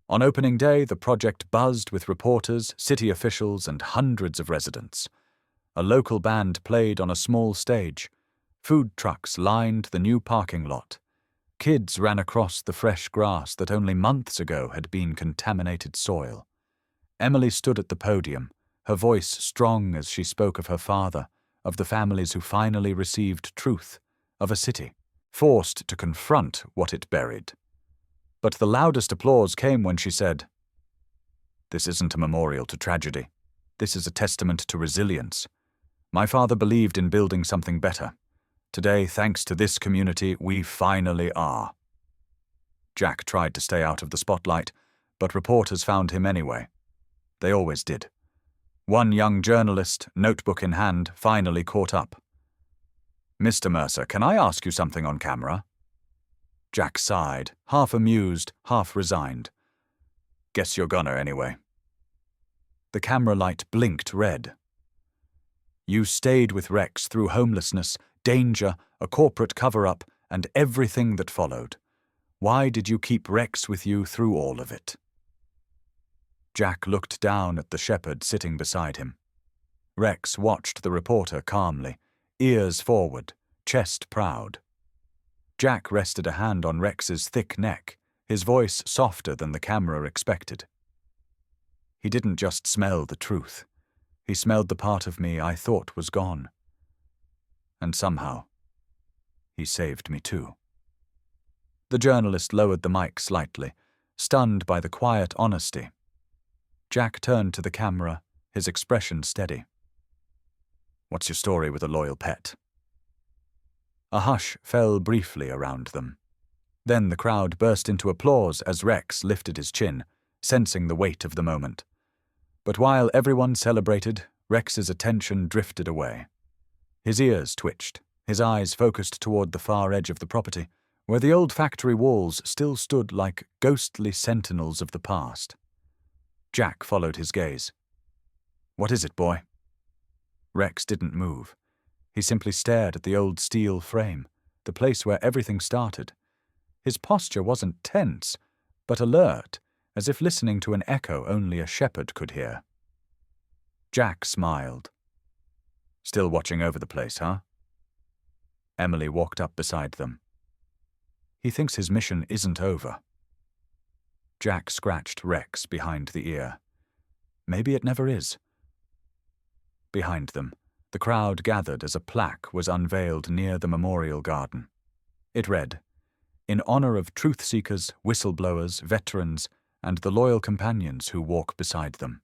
On opening day, the project buzzed with reporters, city officials, and hundreds of residents. A local band played on a small stage. Food trucks lined the new parking lot. Kids ran across the fresh grass that only months ago had been contaminated soil. Emily stood at the podium, her voice strong as she spoke of her father, of the families who finally received truth, of a city, forced to confront what it buried. But the loudest applause came when she said, "This isn't a memorial to tragedy. This is a testament to resilience. My father believed in building something better. Today, thanks to this community, we finally are." Jack tried to stay out of the spotlight, but reporters found him anyway. They always did. One young journalist, notebook in hand, finally caught up. "Mr. Mercer, can I ask you something on camera?" Jack sighed, half amused, half resigned. "Guess you're gonna anyway." The camera light blinked red. "You stayed with Rex through homelessness, danger, a corporate cover-up, and everything that followed. Why did you keep Rex with you through all of it?" Jack looked down at the shepherd sitting beside him. Rex watched the reporter calmly, ears forward, chest proud. Jack rested a hand on Rex's thick neck, his voice softer than the camera expected. "He didn't just smell the truth. He smelled the part of me I thought was gone. And somehow, he saved me too." The journalist lowered the mic slightly, stunned by the quiet honesty. Jack turned to the camera, his expression steady. "What's your story with a loyal pet?" A hush fell briefly around them. Then the crowd burst into applause as Rex lifted his chin, sensing the weight of the moment. But while everyone celebrated, Rex's attention drifted away. His ears twitched, his eyes focused toward the far edge of the property, where the old factory walls still stood like ghostly sentinels of the past. Jack followed his gaze. "What is it, boy?" Rex didn't move. He simply stared at the old steel frame, the place where everything started. His posture wasn't tense, but alert, as if listening to an echo only a shepherd could hear. Jack smiled. "Still watching over the place, huh?" Emily walked up beside them. He thinks his mission isn't over. Jack scratched Rex behind the ear. Maybe it never is. Behind them, the crowd gathered as a plaque was unveiled near the memorial garden. It read, "In honor of truth-seekers, whistleblowers, veterans, and the loyal companions who walk beside them."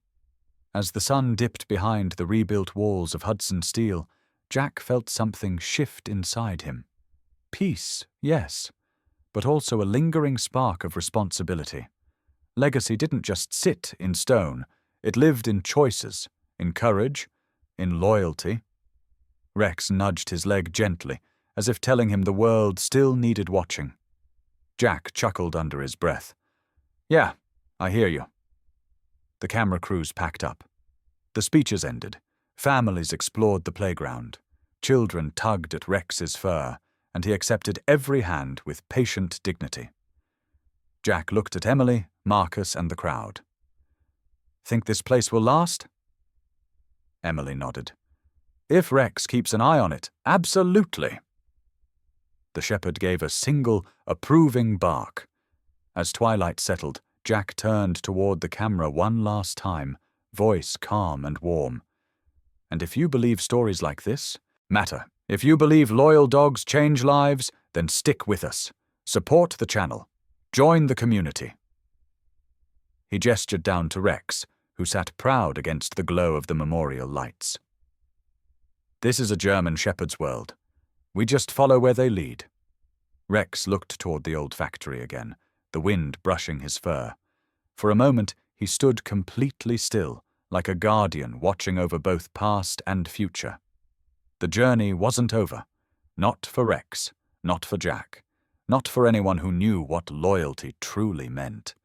As the sun dipped behind the rebuilt walls of Hudson Steel, Jack felt something shift inside him. Peace, yes, but also a lingering spark of responsibility. Legacy didn't just sit in stone, it lived in choices, in courage, in loyalty. Rex nudged his leg gently, as if telling him the world still needed watching. Jack chuckled under his breath. "Yeah, I hear you." The camera crews packed up. The speeches ended. Families explored the playground. Children tugged at Rex's fur, and he accepted every hand with patient dignity. Jack looked at Emily, Marcus, and the crowd. "Think this place will last?" Emily nodded. "If Rex keeps an eye on it, absolutely." The shepherd gave a single, approving bark. As twilight settled, Jack turned toward the camera one last time, voice calm and warm. "And if you believe stories like this matter, if you believe loyal dogs change lives, then stick with us. Support the channel. Join the community." He gestured down to Rex, who sat proud against the glow of the memorial lights. "This is a German shepherd's world. We just follow where they lead." Rex looked toward the old factory again, the wind brushing his fur. For a moment, he stood completely still, like a guardian watching over both past and future. The journey wasn't over. Not for Rex, not for Jack, not for anyone who knew what loyalty truly meant.